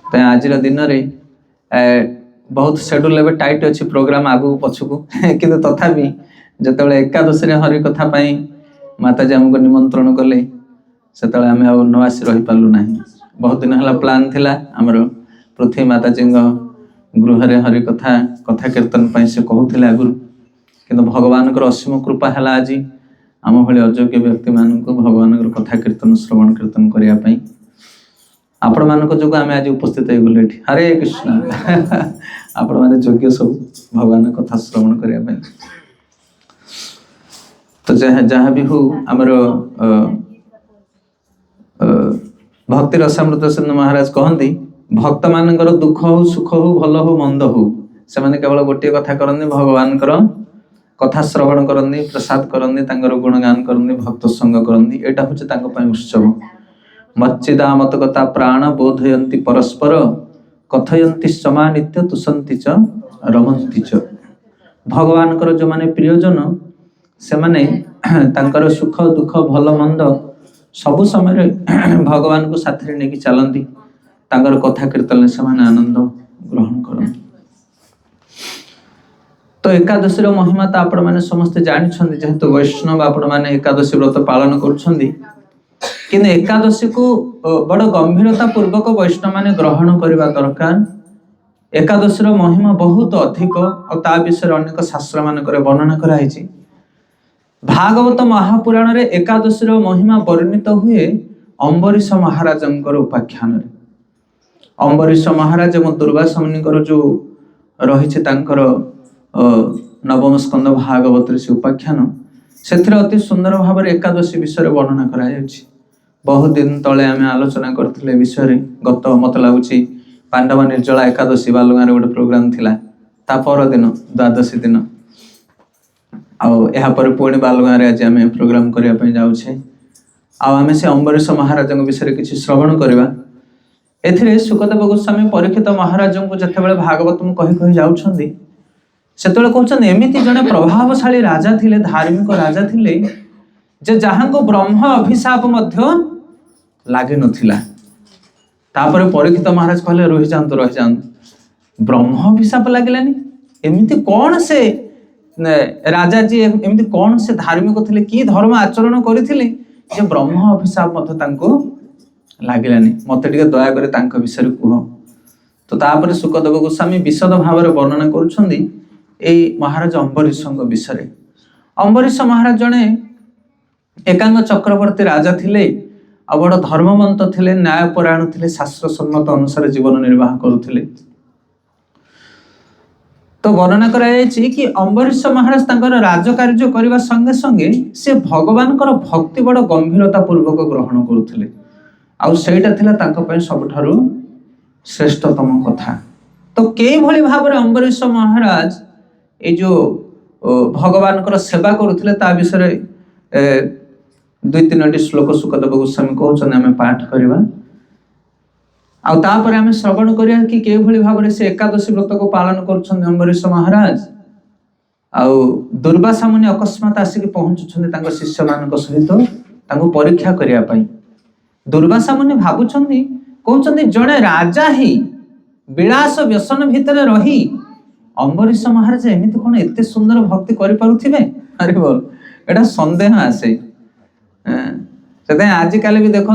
तो आज दिन में बहुत शेड्यूल एवं टाइट अच्छी प्रोग्राम आगू पछकू कि तथापि जो एकादशी हरि कथा माताजी आमको निमंत्रण कले से आम न आसी रही पार्लु ना। बहुत दिन है प्लान थिला आमर पृथ्वी माताजी गृह हरि कथा कथा कीर्तन से कहते आगुरी कि भगवान असीम कृपा है आज आम भाई अयोग्य व्यक्ति मान भगवान कथा कीर्तन श्रवण कीर्तन करने आपण मान जो आम आज उपस्थित होगले। हरे कृष्ण आपण मैंने योग्य सब भगवान कथा श्रवण करने। तो जहाँ भी हो आमर भक्ति रसामृत सिंधु महाराज कहते भक्त मान दुख हो सुख हो भल हो मंद हो से मैंने केवल गोटे कथा करते भगवान कथा श्रवण करते प्रसाद करते गुणगान करते भक्त संग करते यहाँ हूँ उत्सव। मच्चिदामत कथा प्राण बोधयन्ति परस्पर कथयन्ति समानित्य तुसन्ति च रमन्ति च। भगवान जो माने प्रियजन से माने तांकर सुख दुख भल मंद सबु समय भगवान को साथी नहीं चलती तांकर कथा कीर्तन से माने आनंद ग्रहण करती। तो एकादशी महिमा तो आपण मैंने समस्ते जानते जेहेतु वैष्णव आपण मैंने एकादशी व्रत पालन कर किंतु एकादशी को बड़ गंभीरता पूर्वक वैष्णव माने ग्रहण करने दरकार। एकादशी महिमा बहुत अधिक और विषय अनेक शास्त्र मान वर्णना कराई। भागवत महापुराण रे एकादशी महिमा वर्णित हुए अम्बरीश महाराज उपाख्यान। अम्बरीश महाराज एवं दुर्वासा मुनि जो रही नवम स्कंद भागवत से उपाख्यान से अति सुंदर भाव एकादशी विषय वर्णना कराई। बहुत दिन तले आम आलोचना करते विषय गत मत लगुच पांडव निर्जला एकादशी बालुगाँ गोटे प्रोग्राम थिला ता पर दिन द्वादशी दिन आपर पुणी बालुगाँ आज आम प्रोग्राम करने जाऊे आम से अम्बरीश महाराज विषय किसी श्रवण करवा। ए सुखदेव गोस्वामी परीक्षित महाराज को जिते भागवत कही कही जाऊँगी से कहते एमती जड़े प्रभावशाली राजा थिले धार्मिक राजा थिले जे जहाँ को ब्रह्म अभिशाप लगे नथिला। तापर परीक्षित महाराज कहले रही जातु ब्रह्म अभिशाप लगलानी एमती कौन से राजा जी एमती कौन से धार्मिक थिले कि धर्म आचरण करथिले जे ब्रह्म अभिशाप लगलानी मते टिके दया करे तांका विषय कह। तो तापर सुखदेव गोस्वामी विशद भाव वर्णना करुछंदी ए महाराज अम्बरीश विषय। अम्बरीश महाराज जड़े एकांग चक्रवर्ती राजा थिले आ बड़ धर्मवंत थिले न्यायपरायण थिले शास्त्र सम्मत अनुसार जीवन निर्वाह करुथिले। तो वर्णना कराई कि अम्बरीश महाराज तांकर राजकार्य करने संगे संगे से भगवान भक्ति बड़ गंभीरता पूर्वक ग्रहण करुथिले आ सेटा थिला तांका पय सबठारु श्रेष्ठतम कथा। तो के भली भाव रे अम्बरीश महाराज ए जो भगवान सेवा करुथिले ता विषय दुई तीन श्लोक सुखदेव गोस्वामी कहते आम पाठ करवा आपर आम श्रवण करिया कि के भली भाव से एकादशी व्रत को पालन कर अम्बरीश महाराज। दुर्वासा मुनि अकस्मात आसिक पहुंचुंट शिष्य मान सहित परीक्षा करने। दुर्वासा मुनि भावुंट कहते जड़े राजा ही विलास व्यसन भितर रही अम्बरीश महाराज एमती कौन एत सुंदर भक्ति करें। अरे बोल एटा संदेह आसे से आजिकल भी देखु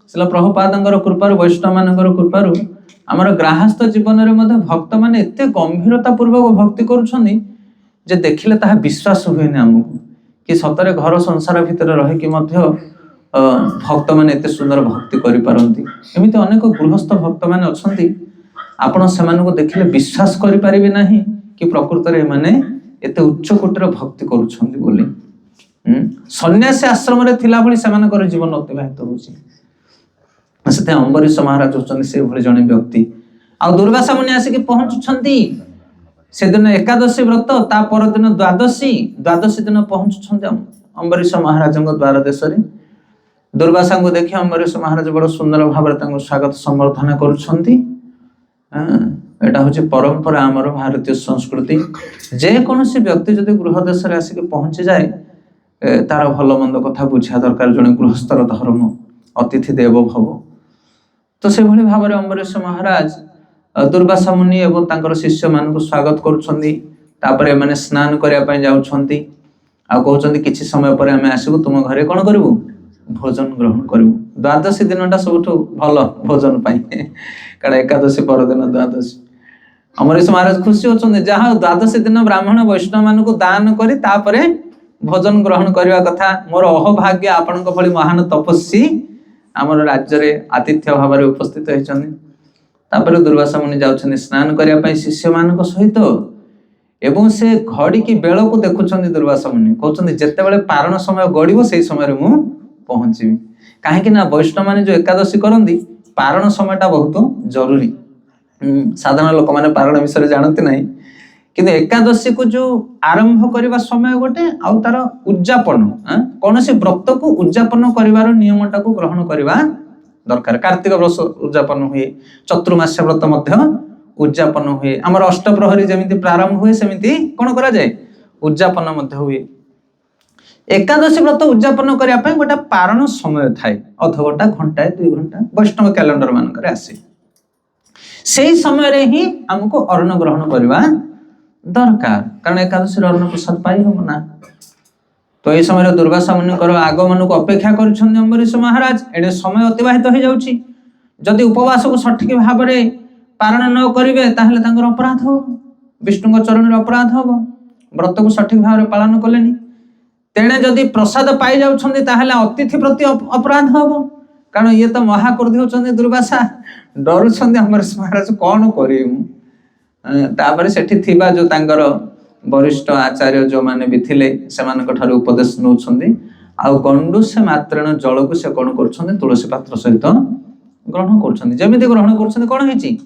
शिल प्रभुपादर कृपार वैष्णव मान कृपार आमर गृहस्थ जीवन में भक्त मैंने एत गंभीरता पूर्वक भक्ति कर देखिले ताहा विश्वास हुए आमको कि सतरे घर संसार भितर रही भक्त मैंने एत सुंदर भक्ति करिपारंती। एमिति अनेक गृहस्थ भक्त मैंने अच्छी आपण से देखिले विश्वास करें ना कि प्रकृत में माने एत उच्च कोटर भक्ति करुछंती बोली। सन्यासी आश्रम रे थिला भली सेमानकर जीवन अतिबाहित होछि। से अम्बरीश महाराज होचंती से भली जने व्यक्ति आ दुर्वासा मुनि आसिक पहुंचुछंती से दिन एकादशी व्रत ता पर दिन द्वादशी दिन पहुंचुछंती अम्बरीश महाराज द्वार देश रे। दुर्वासा को देखि अम्बरीश महाराज बड़ सुंदर भाव रे स्वागत संबर्धना करुछंती। एटा हूँ परंपरा आमर भारतीय संस्कृति जे कौन व्यक्ति जदि गृह देश आसिक पहुंची जाए तार भल मंद कथा बुझा दरकार। जड़े गृहस्थर धर्म अतिथि देव भव तो से भली भाव अम्बरीश महाराज दुर्वासा मुनि एवं तांकर शिष्य मान स्वागत कर माने स्नान करने जाउछंती आ कहउछंती किछि समय पर आमे आसीबु तुम घरे कोन करिवु भोजन ग्रहण करिवु। द्वादशी दिनटा सबठो भल भोजन पाई कारण एकादशी पर दिन द्वादशी अम्बरीश महाराज खुशी होछंती जहा द्वादशी दिन ब्राह्मण वैष्णव मान को दान करी तापरे भोजन ग्रहण करने कथा मोर अहोभाग्य आपण भली महान तपस्वी आमर राज्य रे आतिथ्य भाव में उपस्थित होइछन्ती। दुर्वासा मुनि जाउछन्ती स्नान करने पाई शिष्य मान सहित एवं से घड़ी की बेल को देखुछन्ती। दुर्वासा मुनि कहउछन्ती जेतेबेले पारण समय गड़िबो सेही समय मु पहुंचीबी काहेकि ना वैष्णव माने जो एकादशी करंती पारण समयटा बहुत जरूरी। साधारण लोक माने पारण विषय जानते नहीं किंतु एकादशी को जो आरंभ करने समय गोटे आउ तार उद्यापन कौन से व्रत को उद्यापन कर नियमटा को ग्रहण करवा दरकार। कार्तिक व्रत उद्यापन हुए चतुर्मास्य व्रत मध्य उद्यापन हुए आमर अष्टप्रहरी जमी प्रारंभ हुए सेमती कौन करा जाए उद्यापन मध्य हुए। एकादशी व्रत उद्यापन करने गोटे पारण समय थाए अध घंटा घंटाए 2 घंटा वैष्णव कैलेंडर मानक आसे से समय रे ही हमको अन्न ग्रहण करवा दरकार कारण एकादशी अन्न प्रसाद पाई हम ना। तो ये समय दुर्वासा मुनि आगमन को अपेक्षा कर अम्बरीश महाराज एडे समय अतिबाहित हो जाउछि जदि उपवास को सठिक भाव में पारण न करिवे ताहले तांकर अपराध हो विष्णु चरण रे अपराध हो व्रत को सठिक भाव में पालन कलेनी तेणे जदि प्रसाद पाई जाउछन्ती ताहले अतिथि प्रति अपराध हो कारण ये तो महाक्रोधी होछन्ती दुर्वासा डरुछन्ती अम्बरीश महाराज कौन करिमु। तापर सेठी थिबा जो तांकर वरिष्ठ आचार्य जो माने भी थिले सेमानक ठारे उपदेश नउछन्ती आ गंडू से मात्रण जल को से कोन करछन्ती तुलसी पात्र सहित ग्रहण करछन्ती जेमिति ग्रहण करछन्ती कोन हेची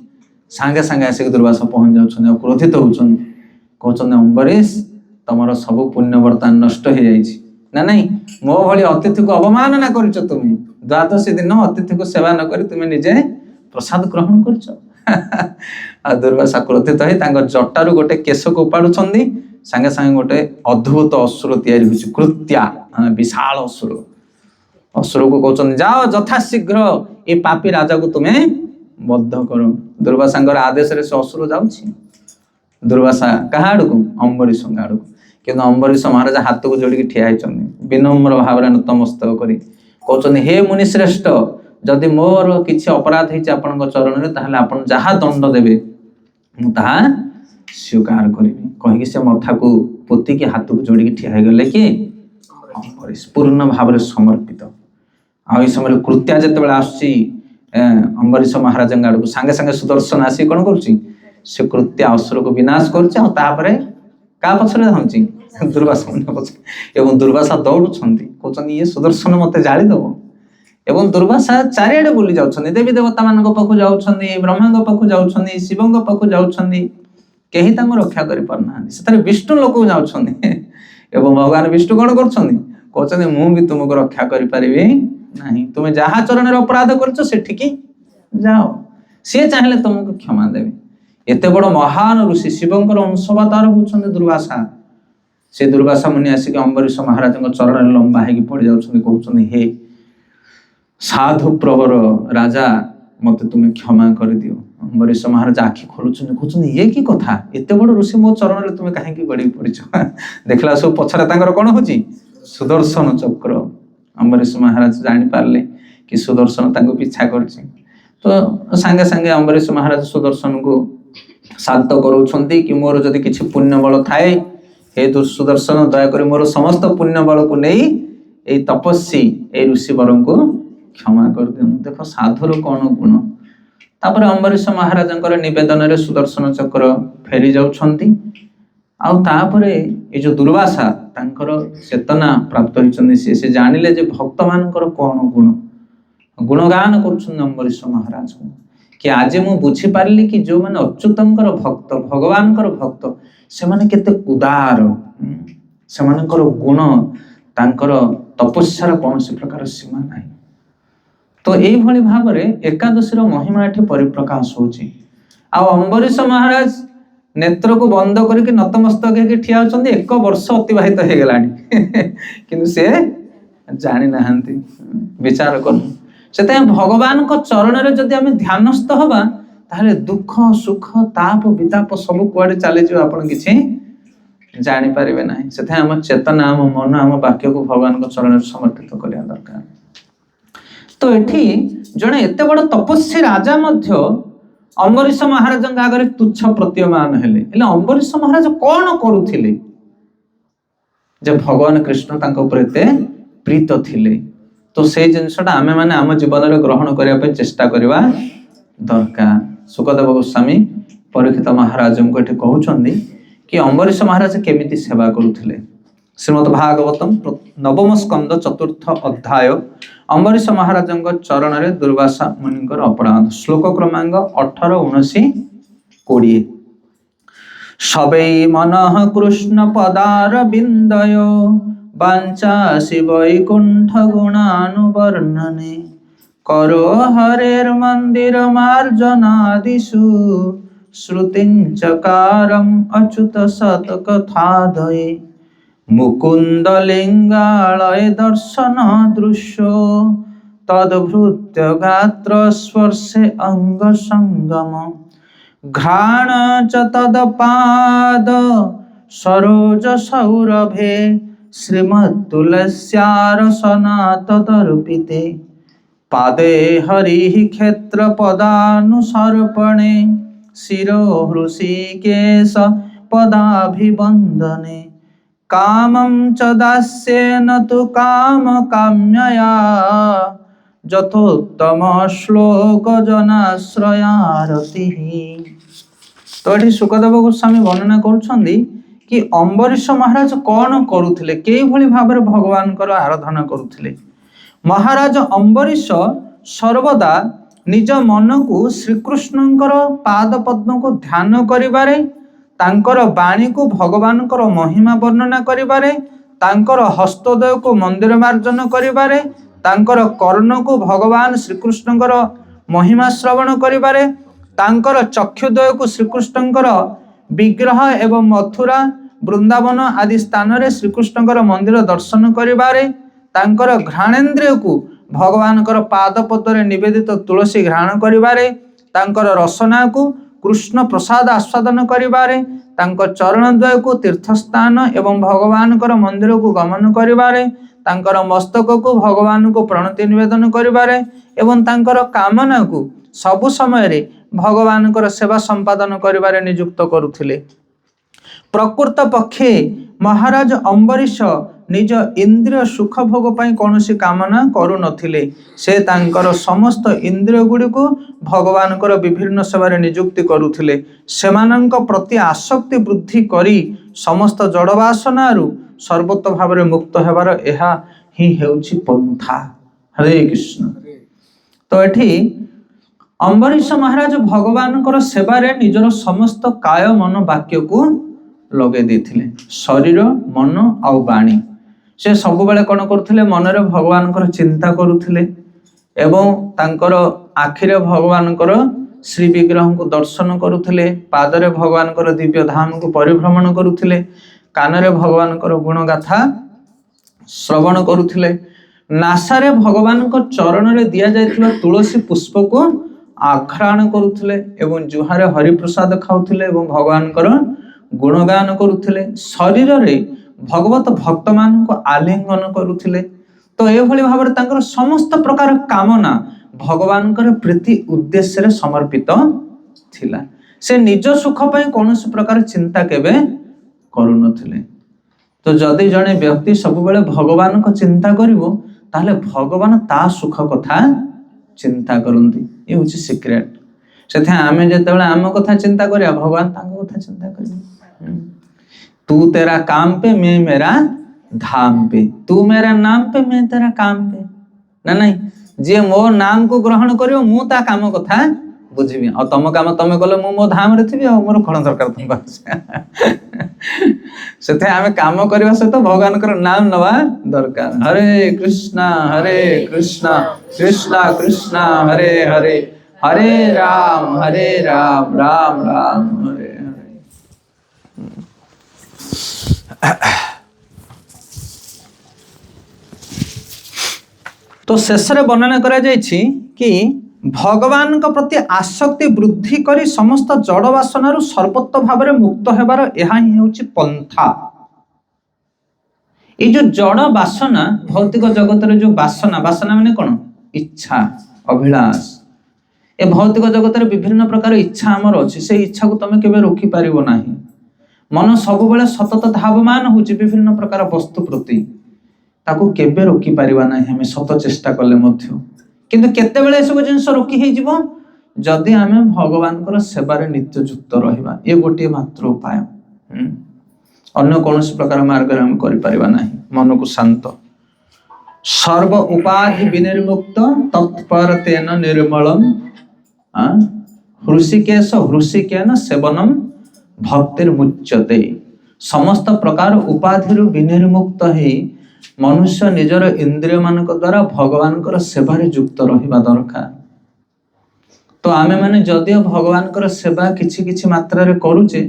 सांगे सांगे आसी दुर्वासा पहुंच जाउछन्ती क्रोधित होउछन्ती कहछन्ती अम्बरीश तमरो सब पुण्य वर्तमान नष्ट हो जाइछि ना नहीं मो भली अतिथि को अवमानना करछ तुमे द्वादशी दिन अतिथि को सेवा न करी तुमे निजे प्रसाद ग्रहण करछ। आ दुर्वासा क्रोधित है जटारू गोटे केश को उपाड़ुछन्ती सांगे सांगे गोटे अद्भुत असुर तैयारी होछि कृत्या विशाल असुर को कहछन्ती जाओ यथाशीघ्र ए पापी राजा को तुमे बद्ध करो। दुर्वासांकर आदेश रे से असुर जाउछि दुर्वासा कहाड़ को अम्बरीश आड़ को किंतु अम्बरीश महाराज हाथ को जोड़ी ठिया होइछन्ती विनम्र भाव में नतमस्तक करी कहछन्ती हे मुनि श्रेष्ठ जदि मोर किछि अपराध होइछि आपनक चरण रे ताहले आपन जहा दंड देबे मु ताहा स्वीकार करिबी कहि से मथा को पोती के हाथ को जोड़ी ठिया हो गले कि अम्बरीश पूर्ण भाव में समर्पित आ समय कृत्या जेतेबेला आछि अम्बरीश महाराज आड़ को सांगे सांगे सुदर्शन आसी कोन करछि से कृत्या असुर को विनाश करछि आ तापरे का पछरे धाउछि दुर्वासा पछरे एवं दुर्वासा दौड़ुछन्ती कहछन्ती ये सुदर्शन मते जाଳି दबो एवं दुर्वासा चारिआडे बुली जाउछन्ती देवी देवता मानक पाखु जाउछन्ती ब्रह्मांग पाखु जाउछन्ती शिवंग पाखु जाउछन्ती केही तांको रक्षा करि परनाहांती सेतारे विष्णु लोक जाउछन्ती एवं भगवान विष्णु कोन करछन्ती कहछन्ती मु भी तुमको रक्षा करि परिबे नाही तुमे जहा चरण रे अपराध करछो सेठिकी जाओ से चाहिले तुमको क्षमा देबे। एते बड़ महान ऋषि शिवंकर अंशवतार होछन्ती दुर्वासा से दुर्वासा मुनि आसिक अम्बरीश महाराज चरण रे लंबा हेकी पड़ जाउछन्ती कहछन्ती हे साधु प्रवर राजा मते तुम्हें क्षमा कर दियो। अम्बरीश महाराज आखि खोलुछन्ती कहछन्ती ये की कथा एते बड़ ऋषि मो चरण रे तुम्हें काहे की गड़ी पड़िछ देखला सब पछरे तांकर कोन होची सुदर्शन चक्र। अम्बरीश महाराज जानि पारले कि सुदर्शन तांको पीछा करछि तो सांगे सांगे अम्बरीश महाराज सुदर्शन को शांत करूछन्ती कि मोर जदि किछि पुण्य बल थाए हे सुदर्शन दया करी मोर समस्त पुण्य बल को नहीं ए तपस्वी ए ऋषि वरन को क्षमा कर दियो। देखो साधुर कौन गुण तापर अम्बरीश महाराज निवेदन रे सुदर्शन चक्र फेरी जाउछन्ती आउ तापरे ए जो दुर्वासा तांकर चेतना प्राप्त होइछन्ती से जानिले जे भक्त मानकर कौन गुण गुणगान करुछन्ती अम्बरीश महाराज को कि आज मु बुझी पारली कि जो माने अच्युतंकर भक्त भगवानकर भक्त से माने केते उदार से मानकर गुण तांकर तपस्यार कौन प्रकार सीमा नाही। तो यही भली भाव में एकादशी महिमा एठी परिप्रकाश होची आ अम्बरीश महाराज नेत्र को बंद करके नतमस्तक होके ठिया होचंदी 1 वर्ष अतिबाहित हो गलानी किंतु से जानि नाहंती विचार कर से भगवान को चरण में जदि आम ध्यानस्थ हवा ताहले दुख सुख ताप विताप सब कुआडे चली जाओ आपण किछि जानि पारिबे नाही। से आम चेतना आम मन आम वाक्य को भगवान को चरण में समर्पित करिया दरकार। तो एठी जणे एते बड़ तपस्वी राजा मध्य अम्बरीश महाराज आगे तुच्छ प्रतीयमान हेले। अम्बरीश महाराज कौन करुथिले जे भगवान कृष्ण तांको ऊपर एते प्रीत थिले। तो से जिनसटा आमे माने आम जीवन में ग्रहण करिया पे चेष्टा करिवा दरकार। सुखदेव गोस्वामी परीक्षित महाराज को एठी कहउछन्दी कि अम्बरीश महाराज केमिति सेवा करुथिले। श्रीमद् भागवतम नवम स्कंद चतुर्थ अध्याय अम्बरीश महाराज चरण में दुर्वासा मुनि अपराध श्लोक क्रमांक 18, 19, 20। सबे मन कृष्ण पदार बिंदय वांचा वैकुंठ गुणानुवर्णने करो हरेर मंदिर मार्जनादिषु श्रुतिंचकारम अच्युत शतकथादये मुकुंद लिंगालय दर्शन दृश्यो तद्भृत्य गात्र स्पर्शे अंग संगम घ्राण च तदपाद सरोज सौरभे श्रीमत्तुलस्यारसनातदर्पिते पादे हरिः क्षेत्र पदानुसर्पणे शिरो हृषिकेश पदाभिवन्दने कामं च दास्येन तु काम काम्यया जथोत्तम श्लोक जनाश्रयारतिः। तो ये सुखदेव गोस्वामी वर्णना करुछन्ति कि अम्बरीश महाराज कौन करुथिले के भली भाबरे भगवान कर आराधना करुथिले। महाराज अम्बरीश सर्वदा निज मन को श्रीकृष्णंकर पाद पद्म को ध्यान करिबारे तांकर वाणी को भगवान कर महिमा वर्णना करिबारे तांकर हस्तोदय को मंदिर मार्जन करिबारे तांकर कर्ण को भगवान श्रीकृष्णंकर महिमा श्रवण करिबारे तांकर चक्षुदय को श्रीकृष्णंकर विग्रह एवं मथुरा वृंदावन आदि स्थान रे श्रीकृष्णंकर मंदिर दर्शन करिबारे तांकर घ्राणेन्द्रिय को भगवान कर पाद पद्मरे निवेदित तुलसी घ्राण करिबारे तांकर रसना को कृष्ण प्रसाद आस्वादन करिबारे तांकर चरणद्वय को तीर्थस्थान एवं भगवान कर मंदिर को गमन करिबारे तांकर मस्तक को भगवान को प्रणति निवेदन करिबारे एवं तांकर कामना को सबु समय रे भगवान कर सेवा संपादन करिबारे नियुक्त करुथिले। प्रकृत पक्षे महाराज अम्बरीश निज इंद्रिय सुख भोग पाई कौनसी कामना करू नथिले। से तांकर समस्त इंद्रिय गुड़ी को भगवान कर विभिन्न सेवारे नियुक्ति करुथिले। सेमानंक प्रति आसक्ति वृद्धि करी समस्त जड़वासनारु सर्वोत्त भावरे मुक्त हेबार एहा ही हेउछि पंथा। हरे कृष्ण। तो एठी अम्बरीश महाराज भगवान कर सेवारे निजर समस्त काय मन वाक्य को लगे देथिले। शरीर मन आउ वाणी से सब बेले कौन करुथिले मनरे भगवान कर चिंता करुथिले एवं तांकर आखिरे भगवान कर श्री विग्रह को दर्शन करुथिले पादरे भगवान कर दिव्य धाम को परिभ्रमण करुथिले कानरे भगवान कर गुणगाथा श्रवण करुथिले नासारे भगवान को चरण रे दिया जायथिबा तुलसी पुष्प को आघ्राण करुथिले एवं जुहारे हरिप्रसाद खाउथिले एवं भगवान कर गुणगान करुथिले शरीर रे भगवत भक्त मान को आलिंगन करुथिले। तो ए भली भाबरे तांकर समस्त प्रकार कामना भगवान कर प्रीति उद्देश्य रे समर्पित थिला। से निज सुख पई कोनोसी प्रकार चिंता केबे करू नथिले। तो जदि जने व्यक्ति सब बेले भगवान को चिंता करिवो ताहले भगवान ता सुख कथा चिंता करंती। ये होची सीक्रेट। सेथे आमे जेतेबेले आम कथा चिंता करिया भगवान तांको कथा चिंता करिवो। तू तेरा काम पे मैं मेरा धाम पे तू मेरा नाम पे मैं तेरा काम पे ना नहीं जे मो नाम को ग्रहण करियो मु ता काम कथा बुझिबी आ तम काम तमे कले मु मो धाम रे थिबी आ मोर कोन दरकार तुमको सेथे आमे काम करबा से तो भगवान कर नाम नवा दरकार। हरे कृष्णा कृष्णा कृष्णा हरे हरे हरे राम राम राम हरे हरे। तो तो शेष रे वर्णना करा जायछि कि भगवान को प्रति आसक्ति वृद्धि करी समस्त जड़ वासना सर्वोत्त भाव में मुक्त हेबार यह ही होछि पंथा। ये जो जड़ वासना भौतिक जगत रे जो वासना वासना माने कौन इच्छा अभिलाष ए भौतिक जगत रे विभिन्न प्रकार इच्छा हमर अछि से इच्छा को तमे केबे रोकी पारिबो नाही। मन सब बेले सतत धावमान होछि विभिन्न प्रकार वस्तु प्रति ताको केबे रोकी पारिबा नाही हमें सत चेष्टा कले मध्य किंतु केते बेले सब जिंस रोकी हे जिवो जदि हमें भगवान कर सेवा रे नित्य युक्त रहिबा ए गोटे मात्र उपाय। अन्य कौन प्रकार मार्ग हम करि परिबा नाही। मन को शांत सर्व उपाधि विनिर्मुक्त तत्परतेन निर्मलम हृषिकेश हृषिकेन सेवनम भक्तिर्मुच्यते। समस्त प्रकार उपाधि विनिर्मुक्त है मनुष्य निजर इंद्रिय मान द्वारा भगवान कर सेवा रे युक्त रहिबा दरकार। तो आमे माने जदियो भगवान कर सेवा किछि किछि मात्रा रे करूचे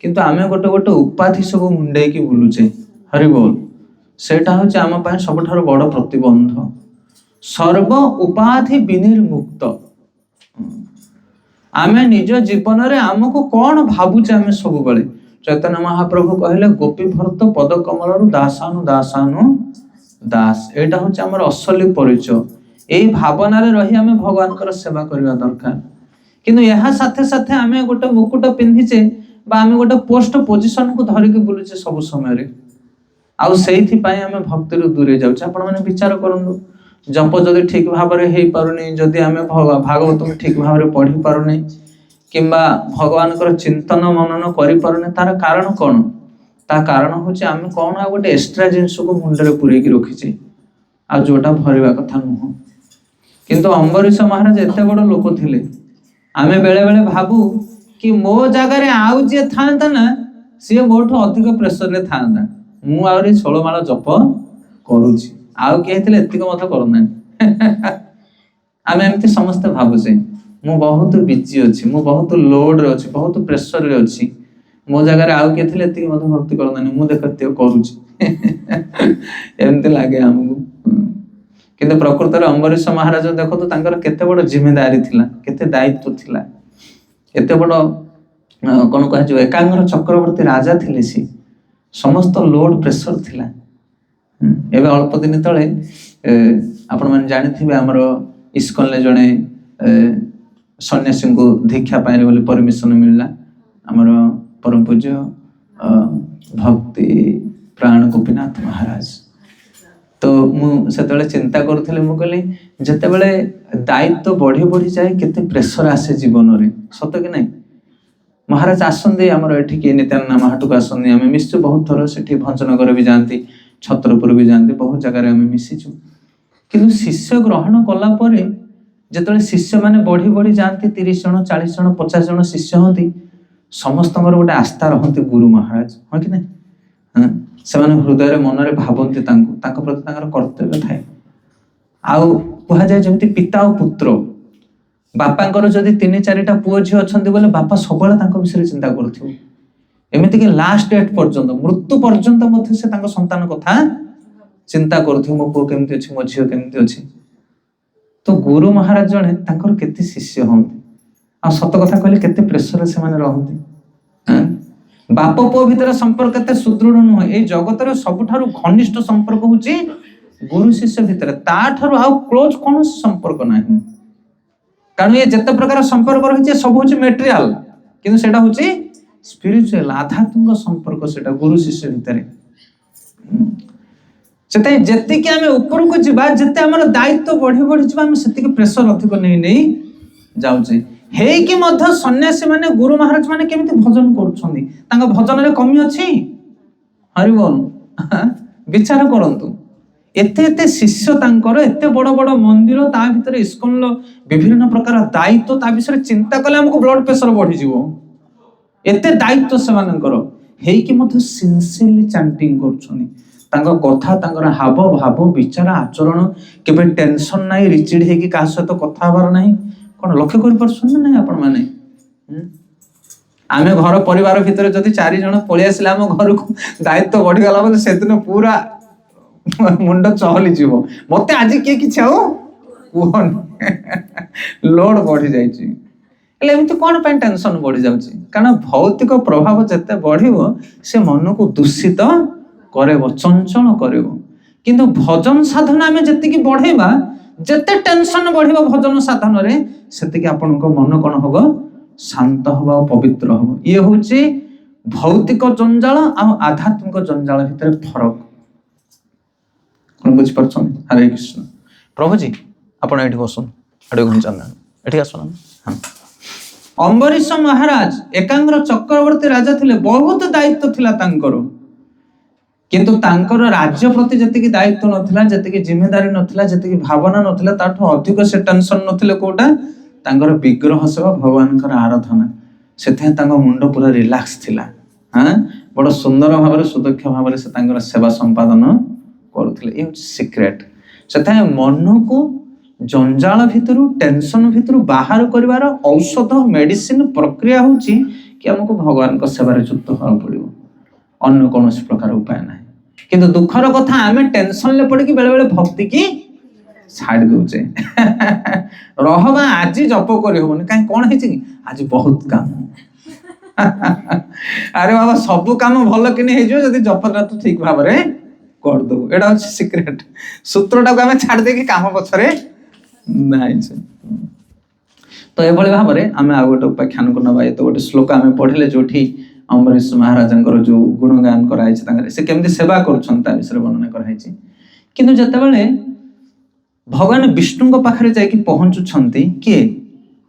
किंतु आमे गोटे गोटे उपाधि सब मुंडे की बुलुचे हरि बोल सेटा होचे आम पाए सबठार बड़ प्रतिबंध। सर्व उपाधि विनिर्मुक्त आमे निज जीवन रे आमको कौन भावुचे आमे सब बेले चैतन्य महाप्रभु कहले गोपी भरत पद कमलरु दासानु दासानु दास एटा होचे हमर असली परिचय। एई भावना रे रही आमे भगवान कर सेवा करबा दरकार। किंतु यहा साथे साथे आमे गोटे मुकुट पिंधिचे बा आमे गोटे पोस्ट पोजीशन को धरिके बुलुचे सब समय रे आउ सेइथि पय आमे भक्ति रु दूरे जाउछ। आपण माने विचार करंदु जप जदि ठीक भाव रे हेई पारुनी जदि आमे भागवत ठीक भाव रे पढ़ी पारुनी किंबा भगवान कर चिंतन मनन करि पारुनी तार कारण कोन ता कारण होचे आमे कोन आ गोटे एक्स्ट्रा जिंस को मुंडे रे पुरे की रखिचे आ जोटा भरिबा कथा नुह। किंतु अम्बरीश महाराज एते बड़ लोक थिले आमे बेले बेले भाबू कि मो जगह रे आउ जे थांता ना सी मोठो अधिक प्रेशर रे थांता मु आउरी 16 माळ जप करूची आउ के हेतले एतिक मत करना आमे एमती समस्त भाबुचे मु बहुत बिजी अछि मु बहुत लोड रे अछि बहुत प्रेशर रे अछि मो जगह रे आउ के थिले एतिक मत भक्ति करना मु देखते करूची एमती लागे हमकु। किंतु प्रकृत रे अम्बरीश महाराज देखो तो तांकर केते बड़ जिम्मेदारी थिला केते दायित्व थिला एते बड़ कोन कह जो एकांगर चक्रवर्ती राजा थिले सी समस्त लोड प्रेशर थिला। एबे अल्प दिन तळे आपण मन जानिथिबे हमरो इस्कॉन ले जणे सन्यासी को दीक्षा पाइले बोले परमिशन मिलला हमरो परम पूज्य भक्ति प्राण गोपीनाथ महाराज। तो मु सेतले चिंता करथिले मु कहली जते बेले दायित्व बढ़ी बढ़ी जाए केते प्रेशर आसे जीवन रे सत कि नहीं। महाराज आसंदी हमर एठी के नित्यानंद महाटुक आसंदी हमें मिसु बहुत थोर सेठी भंजनगर भी जानती छत्रपुर भी जानती बहुत जगह रे हमें मिसिछु। किंतु शिष्य ग्रहण कला परे जेतले शिष्य माने बढ़ी बढ़ी जानती 30 जन 40 जन 50 जन शिष्य होती समस्त गोटे आस्था रहती गुरु महाराज हाँ कि नहीं। से हृदय मन रे भावती प्रति कर्तव्य थाए आउ कह जाए जमी पिता और पुत्र बापांकर जदि 3-4टा पुओ झी अच्छा बोले बापा सब विषय चिंता करमती कि लास्ट डेट पर्यंत मृत्यु पर्यंत से संतान कथा चिंता कर मो पुओ केमती अच्छी मो झील केमती अच्छी। तो गुरु महाराज जड़े केते शिष्य होंगे आ सत कथा कहले केते प्रेशर से माने रहंती बाप पुओ भीतर संपर्क केते सुदृढ़ नुह ए जगत रे सबठारु घनिष्ठ संपर्क होची गुरु शिष्य भीतर ताठारु आ क्लोज कोन संपर्क नाही। कारण ये जिते प्रकार संपर्क रही सब हूँ मेटेरियल किंतु सेटा हूँ स्पिरिचुअल आध्यात्मिक संपर्क सेटा गुरु शिष्य भितर से जेतिक आम ऊपर को जीवा जिते आम दायित्व बढ़ी बढ़ी जीवा आम से प्रेशर अधिक नहीं नहीं जाऊे हेकि सन्यासी माने गुरु महाराज माने केमिति भजन करुछंदी तांका भजन रे कमी अछि हरि बोल विचार करंतु एते एते शिष्य तांकर एते बड़ बड़ मंदिर ता भीतर इस्कॉन विभिन्न प्रकार दायित्व ता विषय चिंता कले हमको ब्लड प्रेशर बढ़ी जीवो एते दायित्व से मानकर हेकि मथ सिंसियरली चैंटिंग करछनी तांका कथा तांकर हाव भाव विचार आचरण केबे टेंशन नाही रिचिड हेकि का सहित कथा हबार नाही कोन लक्ष्य कर परछन नाही आपण माने आमे घर परिवार भीतर जदि 4 जण पळि आसिला हम घर को दायित्व बढ़ी गला बोले सेदिन पूरा मुंड चहली जीव मत आज किए कि लोड बढ़ी जाती कौन टेंशन बढ़ी जाऊँ कारण भौतिक प्रभाव जिते बढ़ से मन को दूषित कर चंचल कर किंतु भजन साधना आम जी बढ़ेबा जिते टेंशन बढ़ भजन साधन से आपण मन कौन हम शांत हम पवित्र हम ये हूँ भौतिक जंजाल आध्यात्मिक जंजाल भितर फरक कौन बुझीपार। हरे कृष्ण। प्रभु जी आप ये बसन आगे घुंचा ये आसन। हाँ अम्बरीश महाराज एकांग्र चक्रवर्ती राजा थिले बहुत दायित्व थिला तांकर किंतु तांकर राज्य प्रति जतिक दायित्व नथिला जतिक जिम्मेदारी नथिला जतिक भावना नथिला ताठो अधिक से टेंशन नथिले कोटा तांकर विग्रह सेवा भगवानकर आराधना सेथे तांको मुंड पूरा रिलैक्स थिला। हां बड़ सुंदर भाबरे सुदक्ष भाबरे से तांकर सेवा संपादन करूथिले ए सीक्रेट सेथे मन को जंजाल भितरु टेंशन भितरु बाहर करिवार औषध मेडिसिन प्रक्रिया होची कि हमको भगवान को सेवा रे युक्त होआ पड़िबो अन्य कौन प्रकार उपाय ना किंतु दुखर कथा आम टेंशन ले पड़ी बेले बेले भक्ति की छाड़ दौचे रहबा आज जप कर कहीं कौन है आज बहुत काम अरे बाबा सब काम भल कि नहीं जपटा तो ठीक भाव में करदे एटा हूँ सिक्रेट सूत्रटा को आम छाड़ दे काम पछरे नाई तो ये भाव में आम आ गोटे उपाख्यान को नवा तो गोटे श्लोक आम पढ़ले जो अम्बरीश महाराज जो गुणगान कराई से केमती सेवा कर विषय वर्णना कराई किंतु जितेबाला भगवान विष्णु पाखे जाकि पहुंचुंट किए